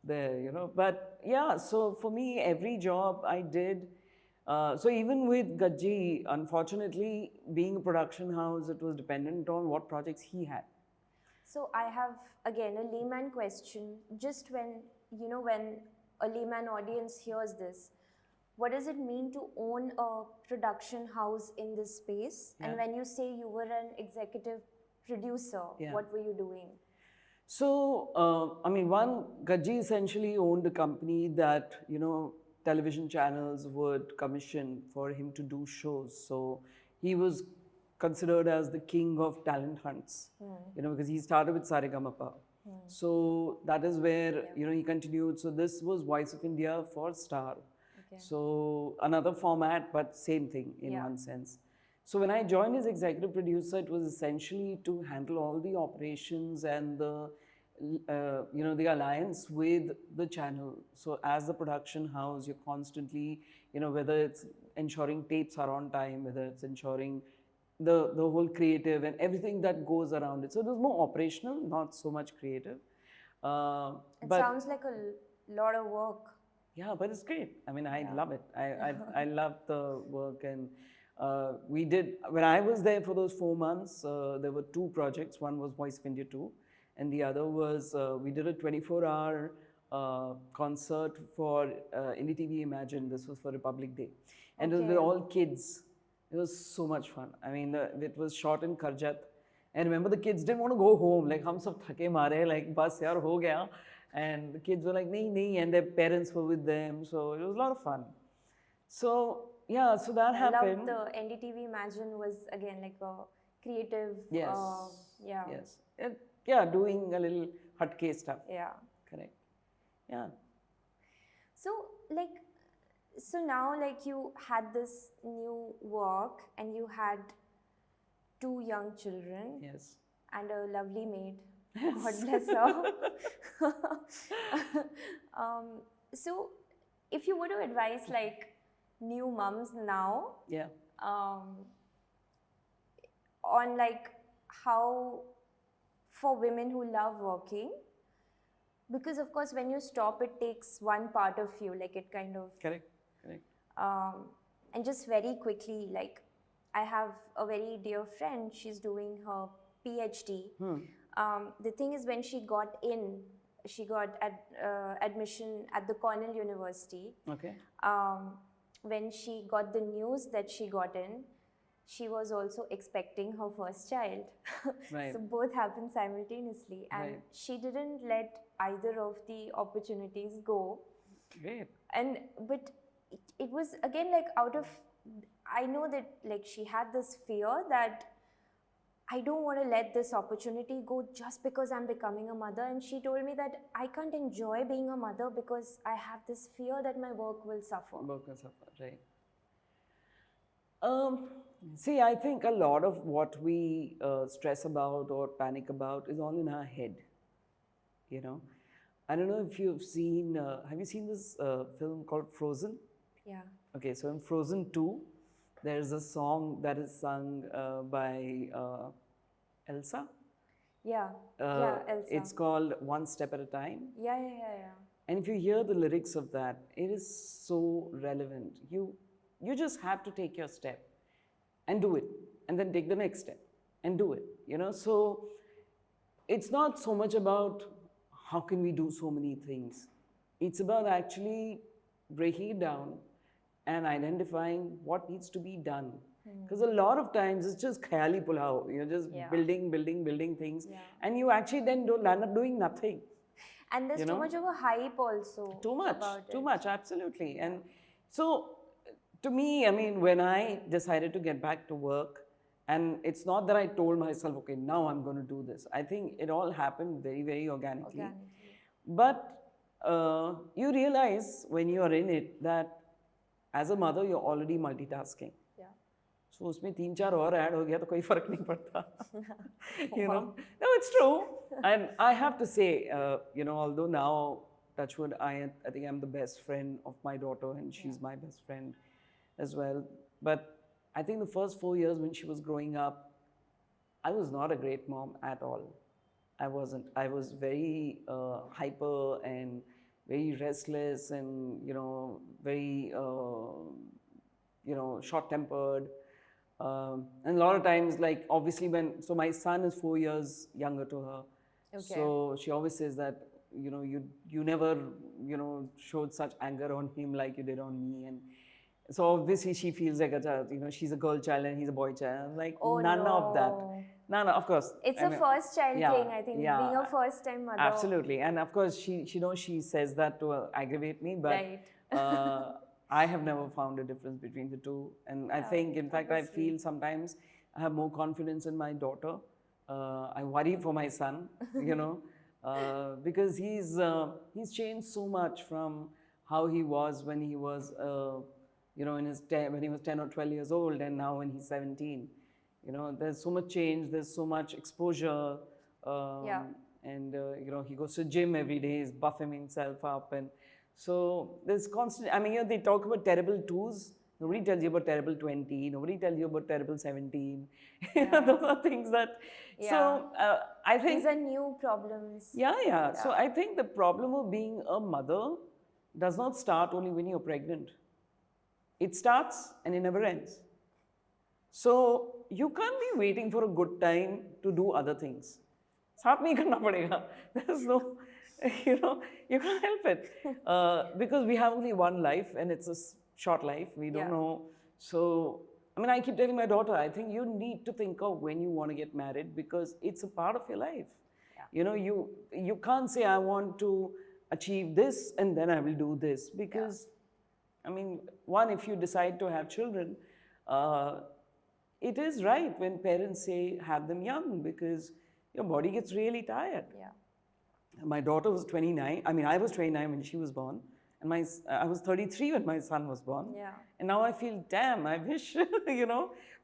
[SPEAKER 1] there, But yeah, so for me, every job I did, so even with Gajji, unfortunately, being a production house, it was dependent on what projects he had.
[SPEAKER 2] So I have, again, a layman question. Just when a layman audience hears this, what does it mean to own a production house in this space? Yeah. And when you say you were an executive producer, what were you doing?
[SPEAKER 1] So, Gajji essentially owned a company that, television channels would commission for him to do shows. So, he was considered as the king of talent hunts, because he started with Saregamapa. So, that is where, he continued. So, this was Voice of India for Star. Okay. So, another format, but same thing in one sense. So when I joined as executive producer, it was essentially to handle all the operations and the, the alliance with the channel. So as the production house, you're constantly, whether it's ensuring tapes are on time, whether it's ensuring the whole creative and everything that goes around it. So it was more operational, not so much creative.
[SPEAKER 2] It sounds like a lot of work.
[SPEAKER 1] Yeah, but it's great. I love it. I love the work. And when I was there for those 4 months, there were 2 projects. One was Voice of India 2, and the other was, we did a 24-hour concert for Indie TV Imagine. This was for Republic Day. And it was with all kids. It was so much fun. It was shot in Karjat. And remember, the kids didn't want to go home. Like, hum sab thake mare, like, bas yaar ho gaya. And the kids were like, nahi, nahi, and their parents were with them. So it was a lot of fun. So, yeah, so that happened.
[SPEAKER 2] I love the NDTV Imagine was, again, like a creative,
[SPEAKER 1] Yes. Doing a little hutke stuff.
[SPEAKER 2] Yeah.
[SPEAKER 1] Correct. Yeah.
[SPEAKER 2] So now, like, you had this new work and you had 2 young children.
[SPEAKER 1] Yes.
[SPEAKER 2] And a lovely maid. God bless her. So, if you were to advise, like, new mums now, on, like, how for women who love working, because of course when you stop, it takes one part of you, like, it kind of...
[SPEAKER 1] Correct.
[SPEAKER 2] And just very quickly, like, I have a very dear friend, she's doing her PhD. The thing is, when she got admission at the Cornell University.
[SPEAKER 1] Okay.
[SPEAKER 2] When she got the news that she got in, she was also expecting her first child.
[SPEAKER 1] Right.
[SPEAKER 2] So both happened simultaneously, and she didn't let either of the opportunities go.
[SPEAKER 1] Great.
[SPEAKER 2] But it was, again, like, I know that, like, she had this fear that I don't want to let this opportunity go just because I'm becoming a mother. And she told me that I can't enjoy being a mother because I have this fear that my work will suffer.
[SPEAKER 1] Work will suffer, right. See, I think a lot of what we stress about or panic about is all in our head, you know. I don't know if you've seen, have you seen this film called Frozen?
[SPEAKER 2] Yeah.
[SPEAKER 1] Okay, so in Frozen 2, there's a song that is sung by Elsa.
[SPEAKER 2] Yeah. Yeah, Elsa.
[SPEAKER 1] It's called One Step at a Time.
[SPEAKER 2] Yeah.
[SPEAKER 1] And if you hear the lyrics of that, it is so relevant. You just have to take your step and do it, and then take the next step and do it, you know. So it's not so much about how can we do so many things. It's about actually breaking it down and identifying what needs to be done. Because a lot of times it's just khayali pulao, you're just building things, and you actually then don't end up doing nothing.
[SPEAKER 2] And there's too much of a hype also.
[SPEAKER 1] Too much, absolutely. And so, to me, I mean, when I decided to get back to work, and it's not that I told myself, okay, now I'm going to do this. I think it all happened very, very organically. But you realize when you're in it that as a mother, you're already multitasking. So उसमें 3-4 और add हो गया तो कोई फर्क नहीं पड़ता. You know, no, it's true. And I have to say, you know, although now, touch wood, I think I'm the best friend of my daughter, and she's my best friend as well. But I think the first 4 years when she was growing up, I was not a great mom at all. I wasn't. I was very hyper and very restless, and very short-tempered. And a lot of times, like obviously so my son is 4 years younger to her. So she always says that, you never, showed such anger on him like you did on me. And so obviously she feels like, she's a girl child and he's a boy child. I'm like, none of that. None, of course.
[SPEAKER 2] It's a first child thing, I think, being a first time mother.
[SPEAKER 1] Absolutely. And of course, she says that to aggravate me, but I have never found a difference between the two. And I think, in fact, I feel sometimes I have more confidence in my daughter. I worry for my son, because he's changed so much from how he was when he was, when he was 10 or 12 years old, and now when he's 17. There's so much change, there's so much exposure. And, he goes to gym every day, he's buffing himself up. And so there's constant, they talk about terrible 2s. Nobody tells you about terrible 20. Nobody tells you about terrible 17. Those are things that, so I think.
[SPEAKER 2] These are new problems.
[SPEAKER 1] Yeah. So I think the problem of being a mother does not start only when you're pregnant. It starts and it never ends. So you can't be waiting for a good time to do other things. Saath mein karna padega. There's no, you can't help it. Because we have only one life and it's a short life. We don't know. So, I keep telling my daughter, I think you need to think of when you want to get married because it's a part of your life. You can't say, I want to achieve this and then I will do this. Because, one, if you decide to have children, it is right when parents say have them young because your body gets really tired. My daughter was 29. I was 29 when she was born. And I was 33 when my son was born. And now I feel, damn, I wish,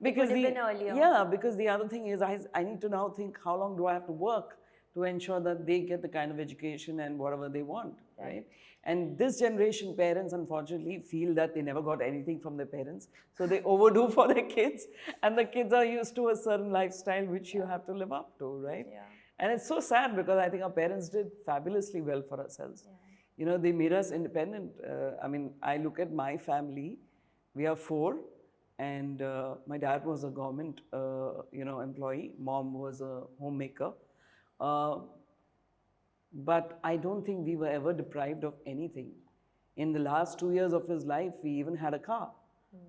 [SPEAKER 1] because
[SPEAKER 2] it would have been earlier.
[SPEAKER 1] Yeah, because the other thing is I need to now think how long do I have to work to ensure that they get the kind of education and whatever they want, right? And this generation parents, unfortunately, feel that they never got anything from their parents. So they overdo for their kids. And the kids are used to a certain lifestyle which you have to live up to, right? And it's so sad because I think our parents did fabulously well for ourselves. They made us independent. I look at my family. We are 4. And my dad was a government, employee. Mom was a homemaker. But I don't think we were ever deprived of anything. In the last 2 years of his life, we even had a car.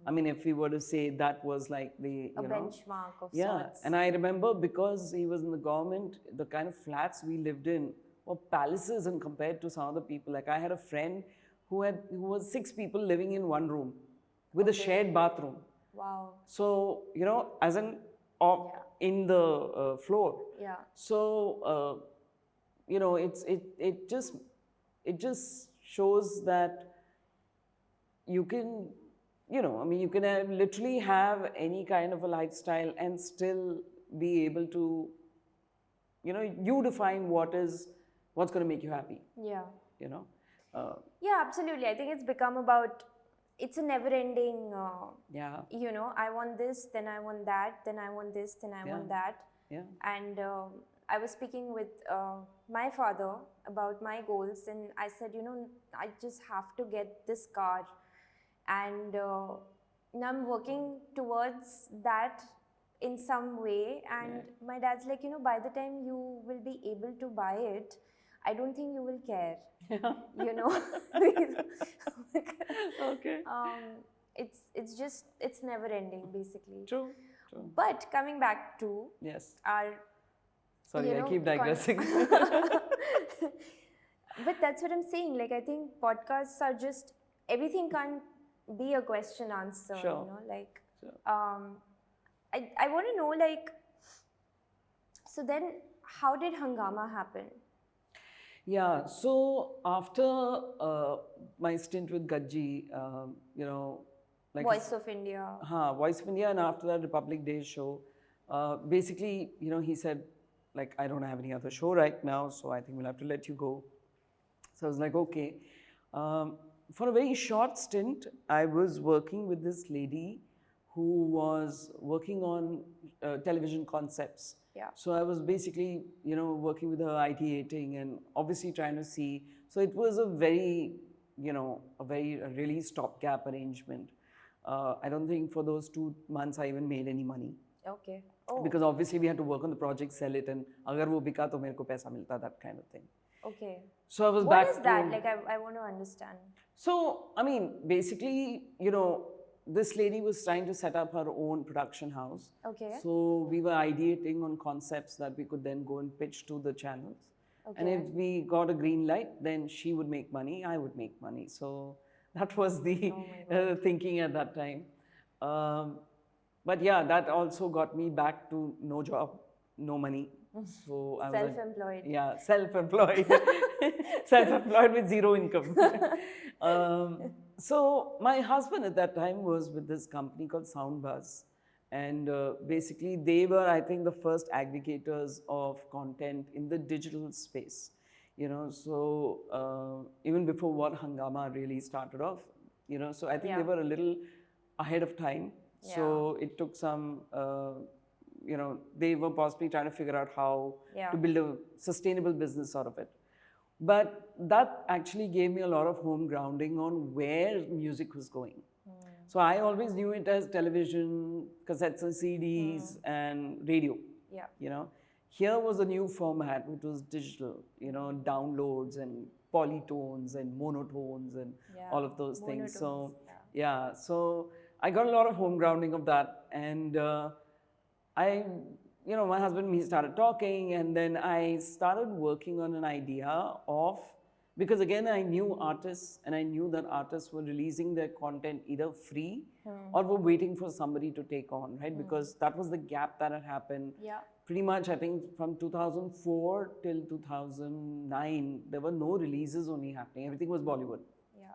[SPEAKER 1] If we were to say that was like the,
[SPEAKER 2] a benchmark of
[SPEAKER 1] sorts. And I remember because he was in the government, the kind of flats we lived in were palaces and compared to some other people. Like I had a friend who was 6 people living in one room with a shared bathroom.
[SPEAKER 2] Wow.
[SPEAKER 1] So, as in, in the floor.
[SPEAKER 2] Yeah.
[SPEAKER 1] So you know, it just shows that you can, you know, I mean, you can literally have any kind of a lifestyle and still be able to, you know, you define what's going to make you happy.
[SPEAKER 2] Yeah.
[SPEAKER 1] You know.
[SPEAKER 2] Yeah, absolutely. I think it's become about, it's a never ending,
[SPEAKER 1] Yeah.
[SPEAKER 2] you know, I want this, then I want that, then I want this, then I want that.
[SPEAKER 1] Yeah.
[SPEAKER 2] And I was speaking with my father about my goals, and I said, you know, I just have to get this car. And now I'm working towards that in some way. And my dad's like, you know, by the time you will be able to buy it, I don't think you will care.
[SPEAKER 1] Yeah.
[SPEAKER 2] You know.
[SPEAKER 1] Okay.
[SPEAKER 2] It's just, it's never ending, basically.
[SPEAKER 1] True.
[SPEAKER 2] But coming back to
[SPEAKER 1] Yes.
[SPEAKER 2] our,
[SPEAKER 1] Sorry,
[SPEAKER 2] you
[SPEAKER 1] I
[SPEAKER 2] know,
[SPEAKER 1] keep digressing.
[SPEAKER 2] But that's what I'm saying. Like, I think podcasts are just, everything can't be a question answer.
[SPEAKER 1] Sure.
[SPEAKER 2] You know, like,
[SPEAKER 1] Sure.
[SPEAKER 2] I want to know, like, so then how did Hungama happen?
[SPEAKER 1] Yeah, so after my stint with Gajji, you know, like
[SPEAKER 2] Voice of India.
[SPEAKER 1] Voice of India, and after that Republic Day show, basically, you know, he said, like, I don't have any other show right now, so I think we'll have to let you go. So I was like, okay. For a very short stint, I was working with this lady who was working on television concepts.
[SPEAKER 2] Yeah.
[SPEAKER 1] So I was basically, you know, working with her, ideating and obviously trying to see. So it was a very, you know, a really stopgap arrangement. I don't think for those 2 months I even made any money.
[SPEAKER 2] Okay. Oh.
[SPEAKER 1] Because obviously we had to work on the project, sell it, and agar wo bika to mere ko paisa milta, that kind of thing.
[SPEAKER 2] Okay.
[SPEAKER 1] So I was
[SPEAKER 2] What
[SPEAKER 1] back
[SPEAKER 2] is that? Like, I want to understand.
[SPEAKER 1] So, I mean, basically, you know, this lady was trying to set up her own production house.
[SPEAKER 2] Okay.
[SPEAKER 1] So we were ideating on concepts that we could then go and pitch to the channels.
[SPEAKER 2] Okay.
[SPEAKER 1] And if we got a green light, then she would make money, I would make money. So that was the thinking at that time. But yeah, that also got me back to no job, no money. So I was
[SPEAKER 2] self-employed.
[SPEAKER 1] Yeah, self-employed. Self-employed with zero income. So my husband at that time was with this company called Soundbuzz. And basically they were, I think, the first aggregators of content in the digital space. You know, so even before what Hungama really started off, you know, so I think they were a little ahead of time. So it took some, you know, they were possibly trying to figure out how to build a sustainable business out of it. But that actually gave me a lot of home grounding on where music was going. So I always knew it as television, cassettes and CDs, and radio.
[SPEAKER 2] Yeah.
[SPEAKER 1] You know, here was a new format, which was digital, you know, downloads and polytones and monotones and all of those things. So, yeah, so I got a lot of home grounding of that. And you know, my husband and me started talking, and then I started working on an idea of, because again, I knew artists, and I knew that artists were releasing their content either free or were waiting for somebody to take on, right? Because that was the gap that had happened.
[SPEAKER 2] Yeah.
[SPEAKER 1] Pretty much, I think, from 2004 till 2009, there were no releases only happening. Everything was Bollywood,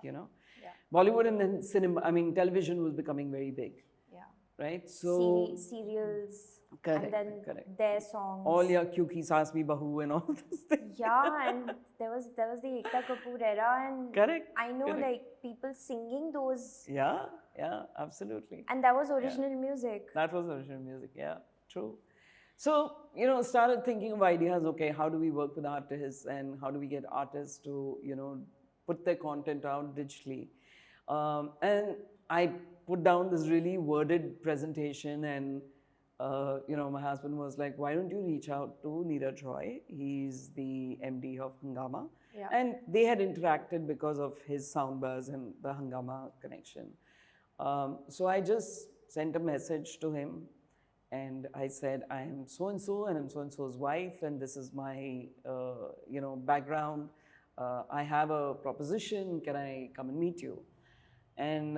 [SPEAKER 1] you know?
[SPEAKER 2] Yeah.
[SPEAKER 1] Bollywood, and then cinema, I mean, television was becoming very big.
[SPEAKER 2] Yeah.
[SPEAKER 1] Right? So
[SPEAKER 2] serials.
[SPEAKER 1] Correct,
[SPEAKER 2] and then
[SPEAKER 1] correct.
[SPEAKER 2] their songs.
[SPEAKER 1] All your Kyuki Saas Bhi Bahu and all those things.
[SPEAKER 2] Yeah, and there was the Ekta Kapoor era, and
[SPEAKER 1] Correct.
[SPEAKER 2] I know
[SPEAKER 1] correct.
[SPEAKER 2] like people singing those.
[SPEAKER 1] Yeah, yeah, absolutely.
[SPEAKER 2] And that was original music.
[SPEAKER 1] That was original music, yeah, true. So, you know, started thinking of ideas, okay, how do we work with artists and how do we get artists to, you know, put their content out digitally? And I put down this really worded presentation, and you know, my husband was like, why don't you reach out to Neeraj Roy? He's the MD of Hungama.
[SPEAKER 2] Yeah.
[SPEAKER 1] And they had interacted because of his Soundbuzz and the Hungama connection. So I just sent a message to him, and I said, I am so-and-so, and I'm so-and-so's wife, and this is my, you know, background. I have a proposition, can I come and meet you? And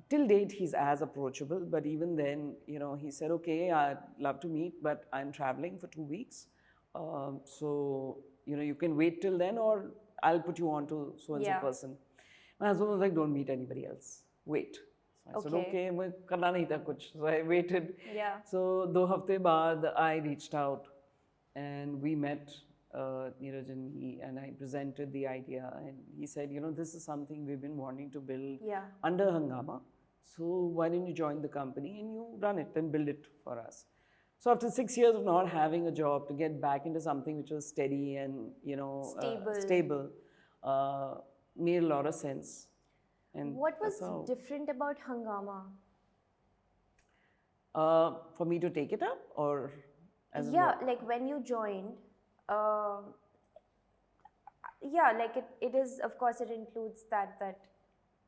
[SPEAKER 1] till date, he's as approachable, but even then, he said, okay, I'd love to meet, but I'm traveling for 2 weeks. So, you can wait till then, or I'll put you on to so-and-so
[SPEAKER 2] Yeah.
[SPEAKER 1] person. My husband was like, don't meet anybody else. Wait. So I said, okay, मैं करना नहीं था कुछ. So I waited.
[SPEAKER 2] Yeah.
[SPEAKER 1] So 2 हफ्ते बाद, I reached out and we met Neeraj and me, and I presented the idea, and he said, this is something we've been wanting to build under Hungama. So why don't you join the company and you run it and build it for us? So after 6 years of not having a job, to get back into something which was steady and stable, made a lot of sense. And
[SPEAKER 2] what was different about Hungama?
[SPEAKER 1] For me to take it up, or as
[SPEAKER 2] like when you joined, like it is, of course, it includes that.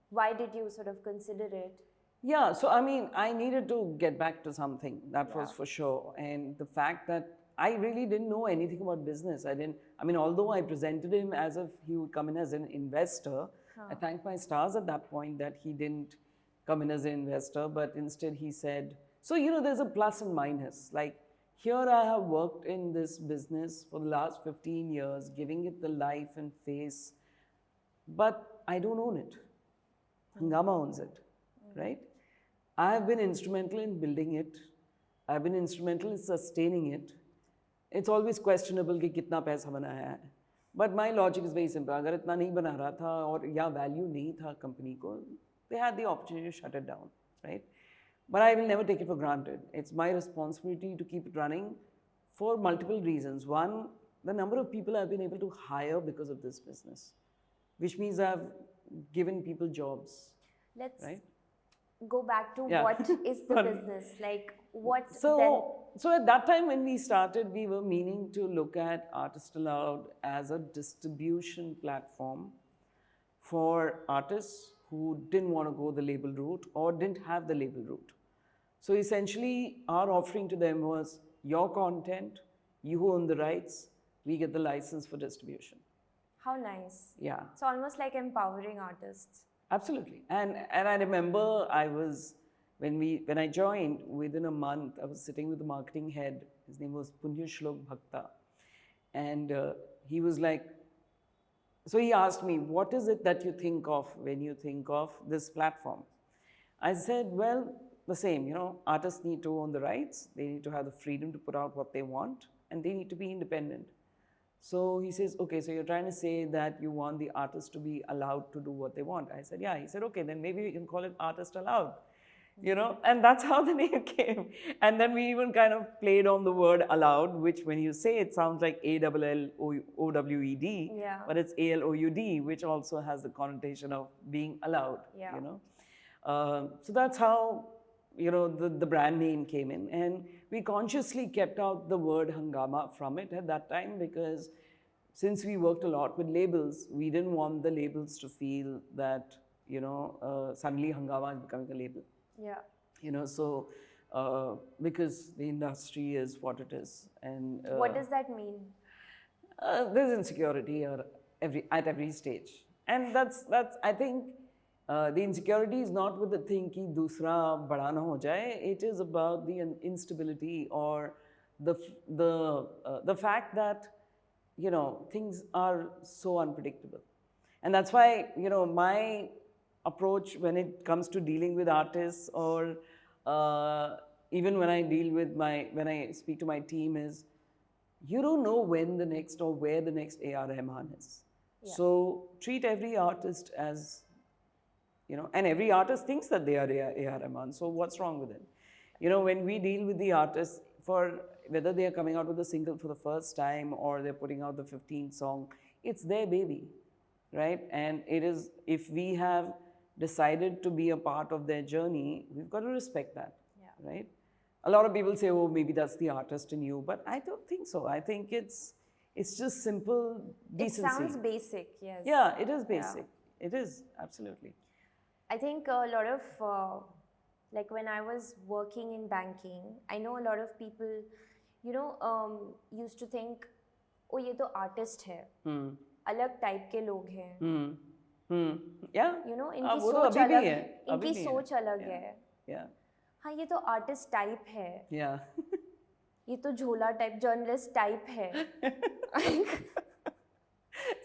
[SPEAKER 2] Why did you sort of consider it?
[SPEAKER 1] Yeah, so I mean, I needed to get back to something, that was for sure. And the fact that I really didn't know anything about business. Although I presented him as if he would come in as an investor, I thanked my stars at that point that he didn't come in as an investor, but instead he said, so, there's a plus and minus. Like, here I have worked in this business for the last 15 years, giving it the life and face, but I don't own it. Hungama owns it, right? I have been instrumental in building it. I've been instrumental in sustaining it. It's always questionable कि कितना पैसा बनाया है. But my logic is very simple. अगर इतना नहीं बना रहा था और या value नहीं था company को, they had the opportunity to shut it down, right? But I will never take it for granted. It's my responsibility to keep it running for multiple reasons. One, the number of people I've been able to hire because of this business, which means I've given people jobs.
[SPEAKER 2] Let's go back to what is the business, like what
[SPEAKER 1] So at that time when we started, we were meaning to look at artistaloud as a distribution platform for artists who didn't want to go the label route or didn't have the label route. So essentially, our offering to them was your content, you own the rights, we get the license for distribution.
[SPEAKER 2] How nice.
[SPEAKER 1] Yeah.
[SPEAKER 2] It's almost like empowering artists.
[SPEAKER 1] Absolutely. And I remember when I joined, within a month, I was sitting with the marketing head. His name was Punya Shlok Bhakta. And he was like, so he asked me, what is it that you think of when you think of this platform? I said, well, the same, artists need to own the rights. They need to have the freedom to put out what they want, and they need to be independent. So he says, okay, so you're trying to say that you want the artists to be allowed to do what they want. I said, yeah. He said, okay, then maybe we can call it artistaloud, and that's how the name came. And then we even kind of played on the word allowed, which when you say it sounds like A-L-L-O-W-E-D, but it's A-L-O-U-D, which also has the connotation of being allowed, So that's how, the brand name came in. And we consciously kept out the word hungama from it at that time because since we worked a lot with labels, we didn't want the labels to feel that, suddenly hungama is becoming a label.
[SPEAKER 2] Yeah.
[SPEAKER 1] So because the industry is what it is. And
[SPEAKER 2] what does that mean?
[SPEAKER 1] There's insecurity at every stage. And that's I think, the insecurity is not with the thing कि दूसरा बड़ा ना हो जाए. It is about the instability or the fact that things are so unpredictable, and that's why my approach when it comes to dealing with artists or even when I speak to my team is you don't know when the next or where the next A.R. Rahman is. So treat every artist as and every artist thinks that they are A.R. Rahman. So what's wrong with it? When we deal with the artists, for whether they are coming out with a single for the first time or they're putting out the 15th song, it's their baby, right? And it is, if we have decided to be a part of their journey, we've got to respect that, right? A lot of people say, oh, maybe that's the artist in you, but I don't think so. I think it's just simple decency.
[SPEAKER 2] It sounds basic, yes.
[SPEAKER 1] Yeah, it is basic. It is, absolutely.
[SPEAKER 2] I think a lot of, like when I was working in banking, I know a lot of people, used to think, oh, ये तो artist है, अलग type के लोग हैं.
[SPEAKER 1] Yeah.
[SPEAKER 2] You know,
[SPEAKER 1] हाँ,
[SPEAKER 2] इनकी
[SPEAKER 1] वो तो
[SPEAKER 2] सोच
[SPEAKER 1] अभी भी
[SPEAKER 2] अलग,
[SPEAKER 1] है, अभी
[SPEAKER 2] इनकी
[SPEAKER 1] भी है.
[SPEAKER 2] सोच अलग
[SPEAKER 1] Yeah.
[SPEAKER 2] है.
[SPEAKER 1] Yeah.
[SPEAKER 2] हाँ, ये तो आर्टिस्ट टाइप है,
[SPEAKER 1] Yeah.
[SPEAKER 2] ये तो झोला टाइप जर्नलिस्ट टाइप है.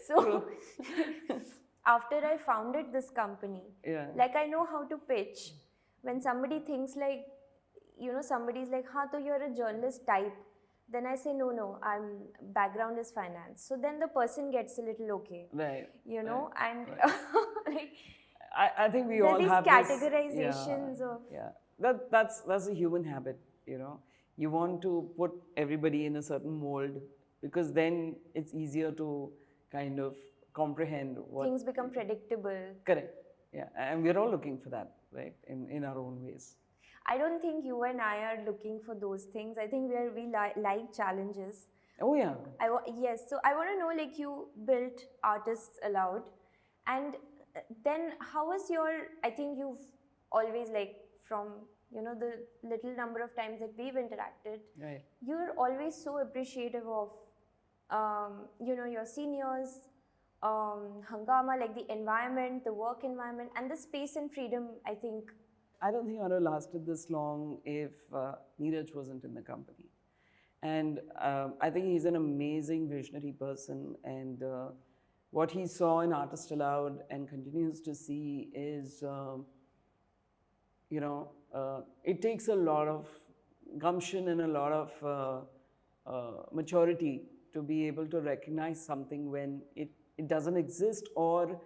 [SPEAKER 2] So
[SPEAKER 1] True.
[SPEAKER 2] after I founded this company,
[SPEAKER 1] Yeah.
[SPEAKER 2] like I know how to pitch. When somebody thinks like, you know, somebody's like, "Ha, so you're a journalist type," then I say, "No, I'm background is finance." So then the person gets a little okay,
[SPEAKER 1] Right.
[SPEAKER 2] you know, and
[SPEAKER 1] Right.
[SPEAKER 2] like
[SPEAKER 1] I think we
[SPEAKER 2] there are
[SPEAKER 1] all
[SPEAKER 2] these
[SPEAKER 1] have
[SPEAKER 2] categorizations
[SPEAKER 1] this.
[SPEAKER 2] of
[SPEAKER 1] Yeah. That's a human habit. You know, you want to put everybody in a certain mold because then it's easier to kind of comprehend what
[SPEAKER 2] things become predictable.
[SPEAKER 1] Correct. Yeah, and we're all looking for that, right? In our own ways.
[SPEAKER 2] I don't think you and I are looking for those things. I think we like challenges.
[SPEAKER 1] Oh yeah.
[SPEAKER 2] Yes, so I want to know, like, you built Artistaloud, and then how was your, I think you've always, like, from, you know, the little number of times that we've interacted,
[SPEAKER 1] Right.
[SPEAKER 2] you're always so appreciative of, you know, your seniors, hungama, like the environment, the work environment, and the space and freedom, I think.
[SPEAKER 1] I don't think I would have lasted this long if Neeraj wasn't in the company. And I think he's an amazing visionary person. And what he saw in Artistaloud and continues to see is, it takes a lot of gumption and a lot of maturity to be able to recognize something when it doesn't exist or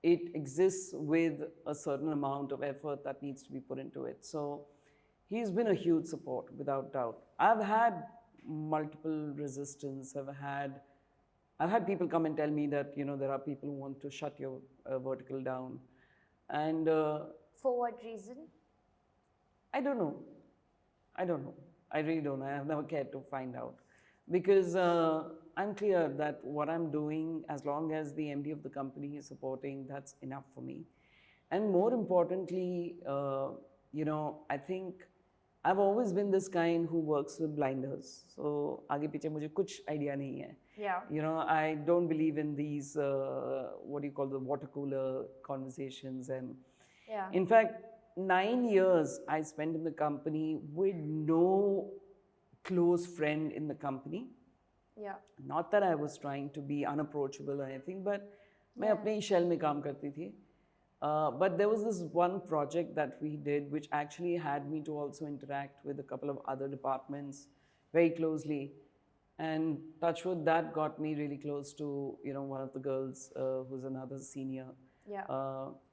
[SPEAKER 1] it exists with a certain amount of effort that needs to be put into it. So he's been a huge support, without doubt. I've had multiple resistance. I've had people come and tell me that, you know, there are people who want to shut your vertical down. And
[SPEAKER 2] For what reason?
[SPEAKER 1] I don't know. I don't know. I really don't know. I have never cared to find out. Because I'm clear that what I'm doing, as long as the MD of the company is supporting, that's enough for me. And more importantly, I think I've always been this kind who works with blinders. So, आगे पीछे मुझे कुछ idea नहीं है.
[SPEAKER 2] Yeah.
[SPEAKER 1] You know, I don't believe in these, what do you call the water cooler conversations. And
[SPEAKER 2] Yeah.
[SPEAKER 1] in fact, 9 years I spent in the company with no close friend in the company.
[SPEAKER 2] Yeah.
[SPEAKER 1] Not that I was trying to be unapproachable or anything, but मैं अपने ही shell में काम करती थी. But there was this one project that we did which actually had me to also interact with a couple of other departments very closely. And touchwood, that got me really close to, you know, one of the girls who's another senior.
[SPEAKER 2] Yeah.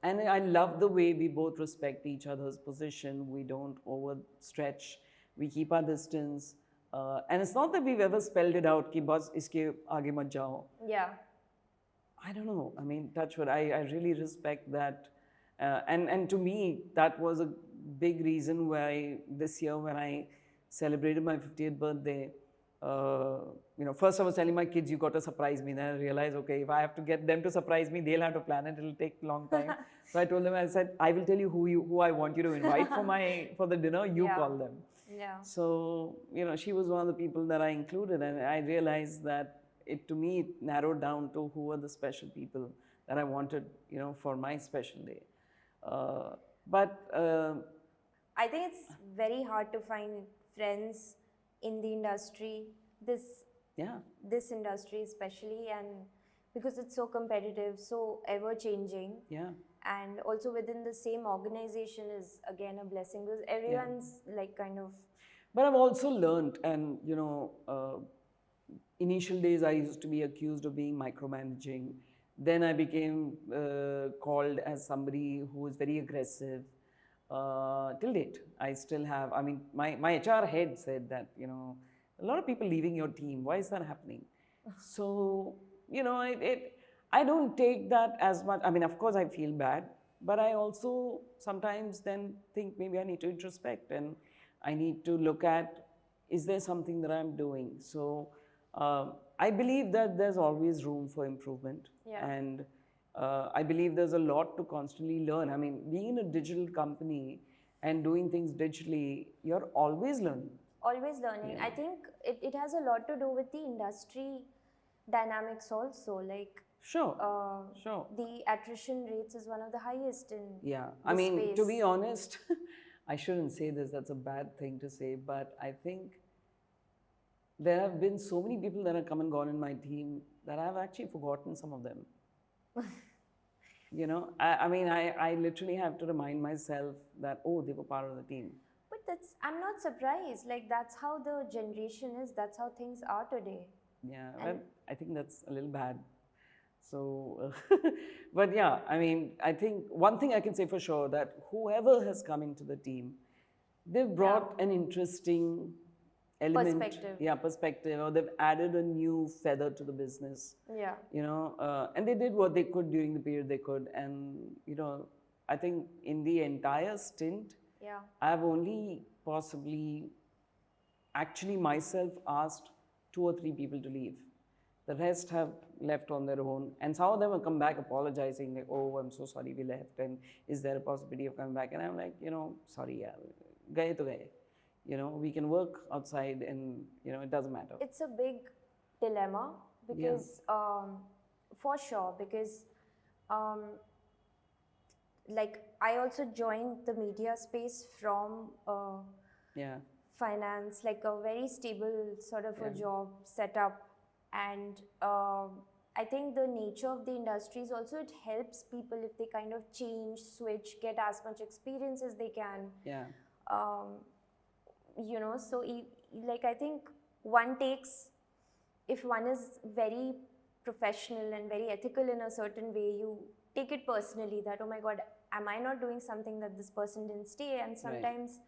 [SPEAKER 1] And I love the way we both respect each other's position. We don't overstretch. We keep our distance. And it's not that we've ever spelled it out, ki bas iske aage mat jao.
[SPEAKER 2] Yeah.
[SPEAKER 1] I don't know. I mean, touchwood, I really respect that. And to me, that was a big reason why this year when I celebrated my 50th birthday, first I was telling my kids, you got to surprise me. Then I realized, okay, if I have to get them to surprise me, they'll have to plan it. It'll take a long time. So I told them, I said, I will tell you who I want you to invite for the dinner. You call them.
[SPEAKER 2] Yeah.
[SPEAKER 1] So, she was one of the people that I included, and I realized that it narrowed down to who were the special people that I wanted, for my special day.
[SPEAKER 2] I think it's very hard to find friends in the industry, this industry especially, and because it's so competitive, so ever changing.
[SPEAKER 1] Yeah.
[SPEAKER 2] And also within the same organization is again a blessing because everyone's like kind of.
[SPEAKER 1] But I've also learned, and initial days I used to be accused of being micromanaging. Then I became called as somebody who was very aggressive. Till date, I still have, my HR head said that, a lot of people leaving your team, why is that happening? So, I don't take that as much. Of course I feel bad, but I also sometimes then think maybe I need to introspect and I need to look at, is there something that I'm doing? So I believe that there's always room for improvement.
[SPEAKER 2] Yeah.
[SPEAKER 1] And I believe there's a lot to constantly learn. Being in a digital company and doing things digitally, you're always learning.
[SPEAKER 2] Always learning. Yeah. I think it has a lot to do with the industry dynamics also. Like,
[SPEAKER 1] Sure.
[SPEAKER 2] The attrition rates is one of the highest in
[SPEAKER 1] Yeah.
[SPEAKER 2] the
[SPEAKER 1] I mean,
[SPEAKER 2] space.
[SPEAKER 1] to be honest, I shouldn't say this, that's a bad thing to say, but I think there have been so many people that have come and gone in my team that I've actually forgotten some of them. You know, I mean, I literally have to remind myself that, oh, they were part of the team.
[SPEAKER 2] But I'm not surprised. Like, that's how the generation is. That's how things are today.
[SPEAKER 1] Yeah, well, I think that's a little bad. So, but yeah, I mean, I think one thing I can say for sure that whoever has come into the team, they've brought an interesting element, perspective, or they've added a new feather to the business.
[SPEAKER 2] Yeah.
[SPEAKER 1] You know, and they did what they could during the period they could, and you know, I think in the entire stint, I've only possibly actually myself asked 2 or 3 people to leave. The rest have left on their own, and some of them have come back apologizing, like, oh, I'm so sorry we left, and is there a possibility of coming back? And I'm like, you know, sorry, yeah, gaye to gaye. You know, we can work outside and, you know, it doesn't matter.
[SPEAKER 2] It's a big dilemma because, for sure, because like I also joined the media space from finance, like a very stable sort of a job setup. And I think the nature of the industry is also, it helps people if they kind of change, switch, get as much experience as they can.
[SPEAKER 1] Yeah.
[SPEAKER 2] You know, so like I think one takes, if one is very professional and very ethical in a certain way, you take it personally that, oh my God, am I not doing something that this person didn't stay? And sometimes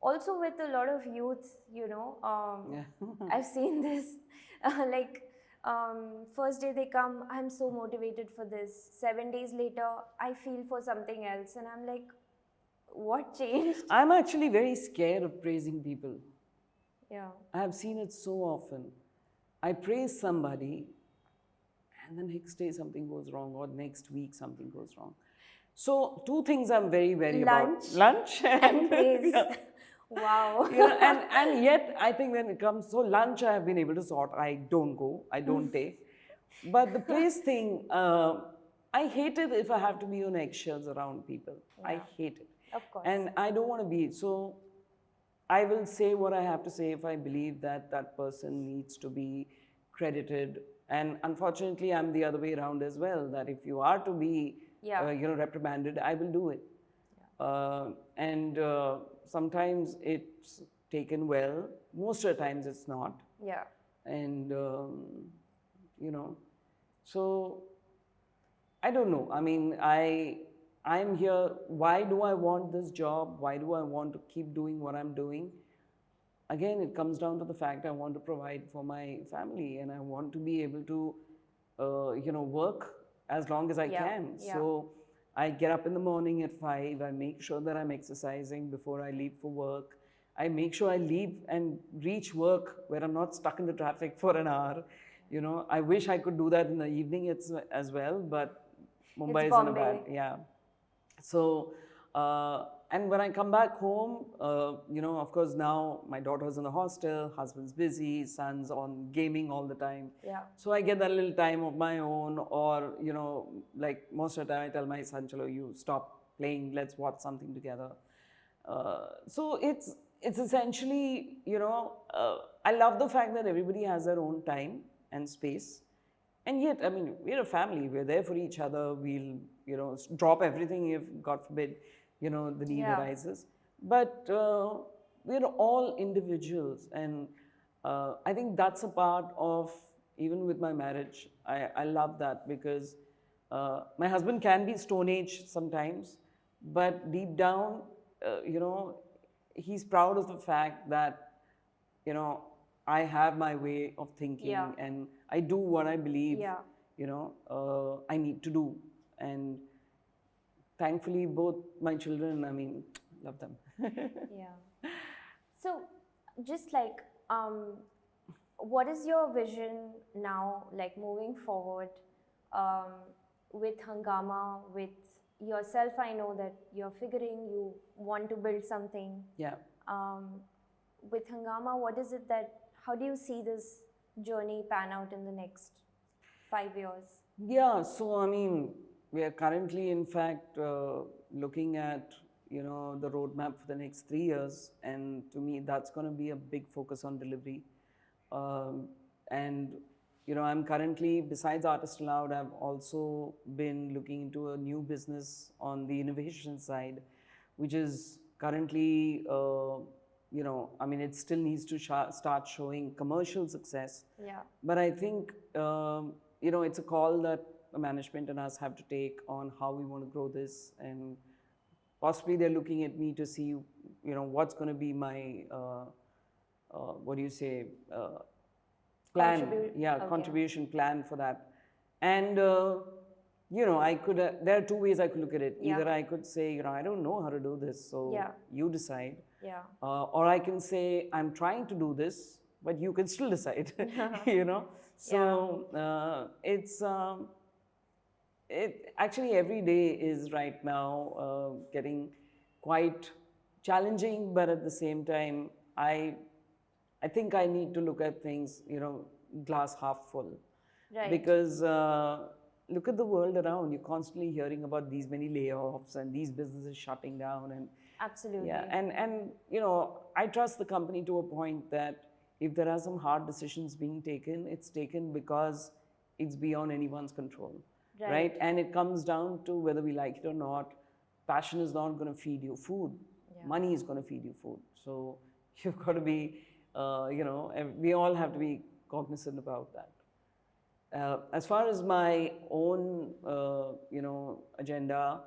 [SPEAKER 2] also with a lot of youth, you know, I've seen this, like first day they come, I'm so motivated for this. 7 days later, I feel for something else. And I'm like, what changed?
[SPEAKER 1] I'm actually very scared of praising people.
[SPEAKER 2] Yeah.
[SPEAKER 1] I have seen it so often. I praise somebody and the next day something goes wrong, or next week something goes wrong. So 2 things I'm very wary about. Lunch
[SPEAKER 2] and praise. Wow.
[SPEAKER 1] You know, and yet I think when it comes, so lunch I have been able to sort. I don't go, I don't take. But the praise thing, I hate it if I have to be on eggshells around people. I hate it.
[SPEAKER 2] Of course.
[SPEAKER 1] And I don't want to be. So I will say what I have to say if I believe that that person needs to be credited. And unfortunately, I'm the other way around as well, that if you are to be you know, reprimanded, I will do it. And sometimes it's taken well. Most of the times it's not.
[SPEAKER 2] Yeah.
[SPEAKER 1] And, you know, so I don't know. I mean, I'm here. Why do I want this job? Why do I want to keep doing what I'm doing? Again, it comes down to the fact I want to provide for my family, and I want to be able to, you know, work as long as I can. So I get up in the morning at 5. I make sure that I'm exercising before I leave for work. I make sure I leave and reach work where I'm not stuck in the traffic for an hour. You know, I wish I could do that in the evening as well, but Mumbai is in a bad, So, and when I come back home, you know, of course now my daughter's in the hostel, husband's busy, son's on gaming all the time.
[SPEAKER 2] Yeah.
[SPEAKER 1] So I get that little time of my own, or, you know, like most of the time I tell my son, chalo, you stop playing, let's watch something together. So it's essentially, you know, I love the fact that everybody has their own time and space. And yet, I mean, we're a family, we're there for each other, we'll, you know, drop everything if, God forbid, you know, the need arises. But we're all individuals, and I think that's a part of, even with my marriage, I love that, because my husband can be Stone Age sometimes, but deep down, you know, he's proud of the fact that, you know, I have my way of thinking and I do what I believe, you know, I need to do. And thankfully, both my children, I mean, love them.
[SPEAKER 2] So, just like, what is your vision now, like moving forward with Hungama, with yourself? I know that you're figuring, you want to build something.
[SPEAKER 1] Yeah.
[SPEAKER 2] With Hungama, what is it that, how do you see this journey pan out in the next 5 years?
[SPEAKER 1] Yeah, so I mean, we are currently, in fact, looking at the roadmap for the next 3 years, and to me, that's going to be a big focus on delivery. Um, and I'm currently, besides artistaloud, I've also been looking into a new business on the innovation side, which is currently, I mean, it still needs to start showing commercial success.
[SPEAKER 2] Yeah.
[SPEAKER 1] But I think, it's a call that the management and us have to take on how we want to grow this. And possibly they're looking at me to see, what's going to be my, what do you say, plan.
[SPEAKER 2] Okay.
[SPEAKER 1] Contribution plan for that. And, I could, there are two ways I could look at it.
[SPEAKER 2] Yeah.
[SPEAKER 1] Either I could say, I don't know how to do this, so
[SPEAKER 2] Yeah.
[SPEAKER 1] you decide.
[SPEAKER 2] Yeah.
[SPEAKER 1] Or I can say, I'm trying to do this, but you can still decide, So it actually every day is right now getting quite challenging, but at the same time, I think I need to look at things, glass half full.
[SPEAKER 2] Right.
[SPEAKER 1] Because look at the world around. You're constantly hearing about these many layoffs and these businesses shutting down. And
[SPEAKER 2] absolutely.
[SPEAKER 1] yeah, and I trust the company to a point that if there are some hard decisions being taken, it's taken because it's beyond anyone's control, right? And it comes down to whether we like it or not. Passion is not going to feed you food.
[SPEAKER 2] Yeah.
[SPEAKER 1] Money is going to feed you food. So you've got to be, we all have to be cognizant about that. As far as my own, agenda,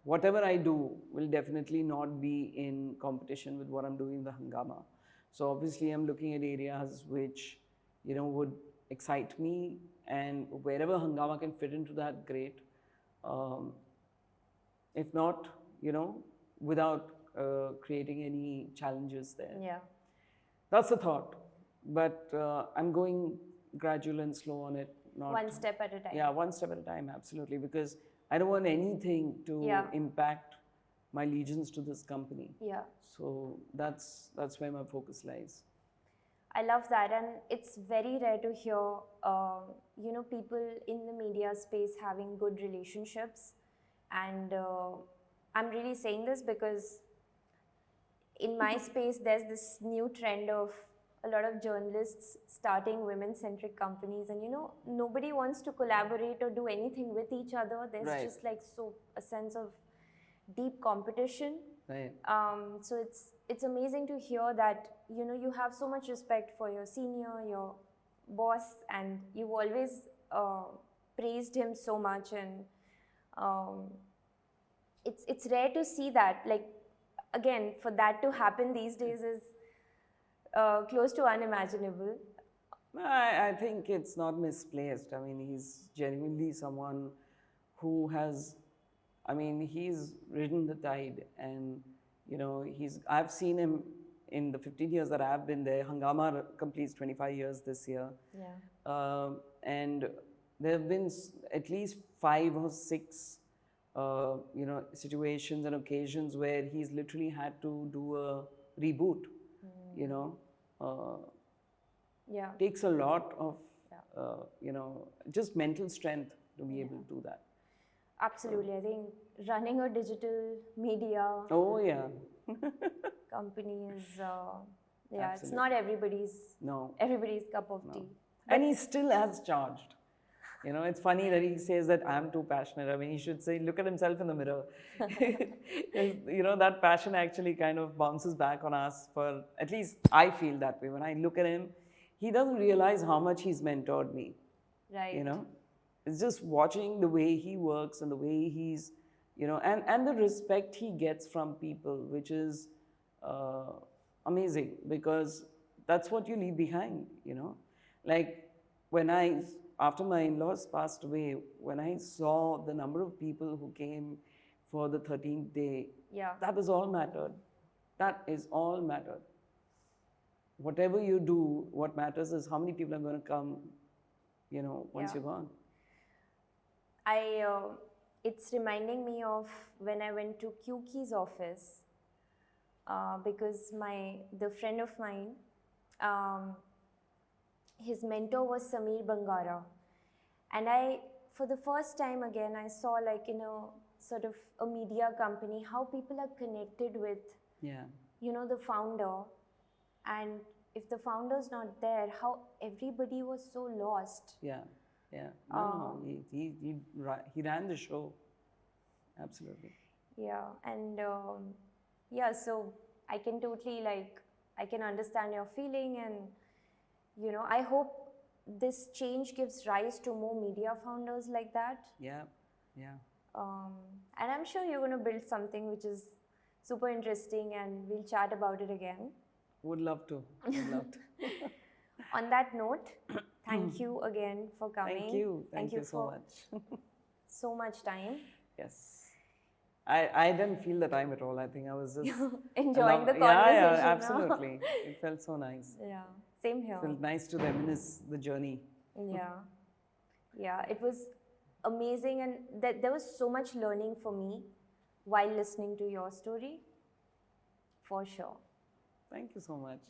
[SPEAKER 1] whatever I do will definitely not be in competition with what I'm doing in the hungama. So obviously, I'm looking at areas which, would excite me, and wherever hungama can fit into that, great. If not, without creating any challenges there.
[SPEAKER 2] Yeah.
[SPEAKER 1] That's the thought. But I'm going gradual and slow on it. Not
[SPEAKER 2] one step at a time.
[SPEAKER 1] Yeah, one step at a time, absolutely. Because I don't want anything to impact my allegiance to this company.
[SPEAKER 2] Yeah.
[SPEAKER 1] So that's where my focus lies.
[SPEAKER 2] I love that, and it's very rare to hear, people in the media space having good relationships. And I'm really saying this because in my space, there's this new trend of a lot of journalists starting women-centric companies, and nobody wants to collaborate or do anything with each other. There's just like a sense of deep competition.
[SPEAKER 1] Right.
[SPEAKER 2] So it's amazing to hear that you have so much respect for your senior, your boss, and you've always praised him so much, and it's rare to see that. Like, again, for that to happen these days is close to unimaginable.
[SPEAKER 1] I think it's not misplaced. I mean, he's genuinely someone who has, he's ridden the tide, and I've seen him in the 15 years that I've been there. Hungama completes 25 years this year.
[SPEAKER 2] Yeah.
[SPEAKER 1] And there have been at least 5 or 6 situations and occasions where he's literally had to do a reboot.
[SPEAKER 2] Yeah.
[SPEAKER 1] Takes a lot of just mental strength to be able to do that.
[SPEAKER 2] Absolutely. I think running a digital media company is it's not everybody's cup of tea.
[SPEAKER 1] And he still has charged. It's funny that he says that I'm too passionate. I mean, he should say, look at himself in the mirror. That passion actually kind of bounces back on us. For at least I feel that way. When I look at him, he doesn't realize how much he's mentored me.
[SPEAKER 2] Right.
[SPEAKER 1] It's just watching the way he works and the way he's, and the respect he gets from people, which is amazing, because that's what you leave behind, Like when after my in-laws passed away, when I saw the number of people who came for the 13th day, that is all mattered. That is all mattered. Whatever you do, what matters is how many people are going to come, once you're gone.
[SPEAKER 2] It's reminding me of when I went to Kyuki's office, because the friend of mine, his mentor was Sameer Bangara, And for the first time again, I saw like in a sort of a media company, how people are connected with, the founder. And if the founder's not there, how everybody was so lost.
[SPEAKER 1] Yeah. No, he ran the show. Absolutely.
[SPEAKER 2] Yeah, and so I can totally I can understand your feeling, and I hope this change gives rise to more media founders like that.
[SPEAKER 1] Yeah.
[SPEAKER 2] And I'm sure you're going to build something which is super interesting, and we'll chat about it again.
[SPEAKER 1] Would love to.
[SPEAKER 2] On that note, thank you again for coming.
[SPEAKER 1] Thank you so much.
[SPEAKER 2] So much time.
[SPEAKER 1] Yes. I didn't feel the time at all. I think I was just
[SPEAKER 2] enjoying the conversation.
[SPEAKER 1] Yeah, absolutely. It felt so nice.
[SPEAKER 2] Yeah, same here.
[SPEAKER 1] It felt nice to reminisce the journey.
[SPEAKER 2] Yeah, it was amazing, and there was so much learning for me while listening to your story, for sure.
[SPEAKER 1] Thank you so much.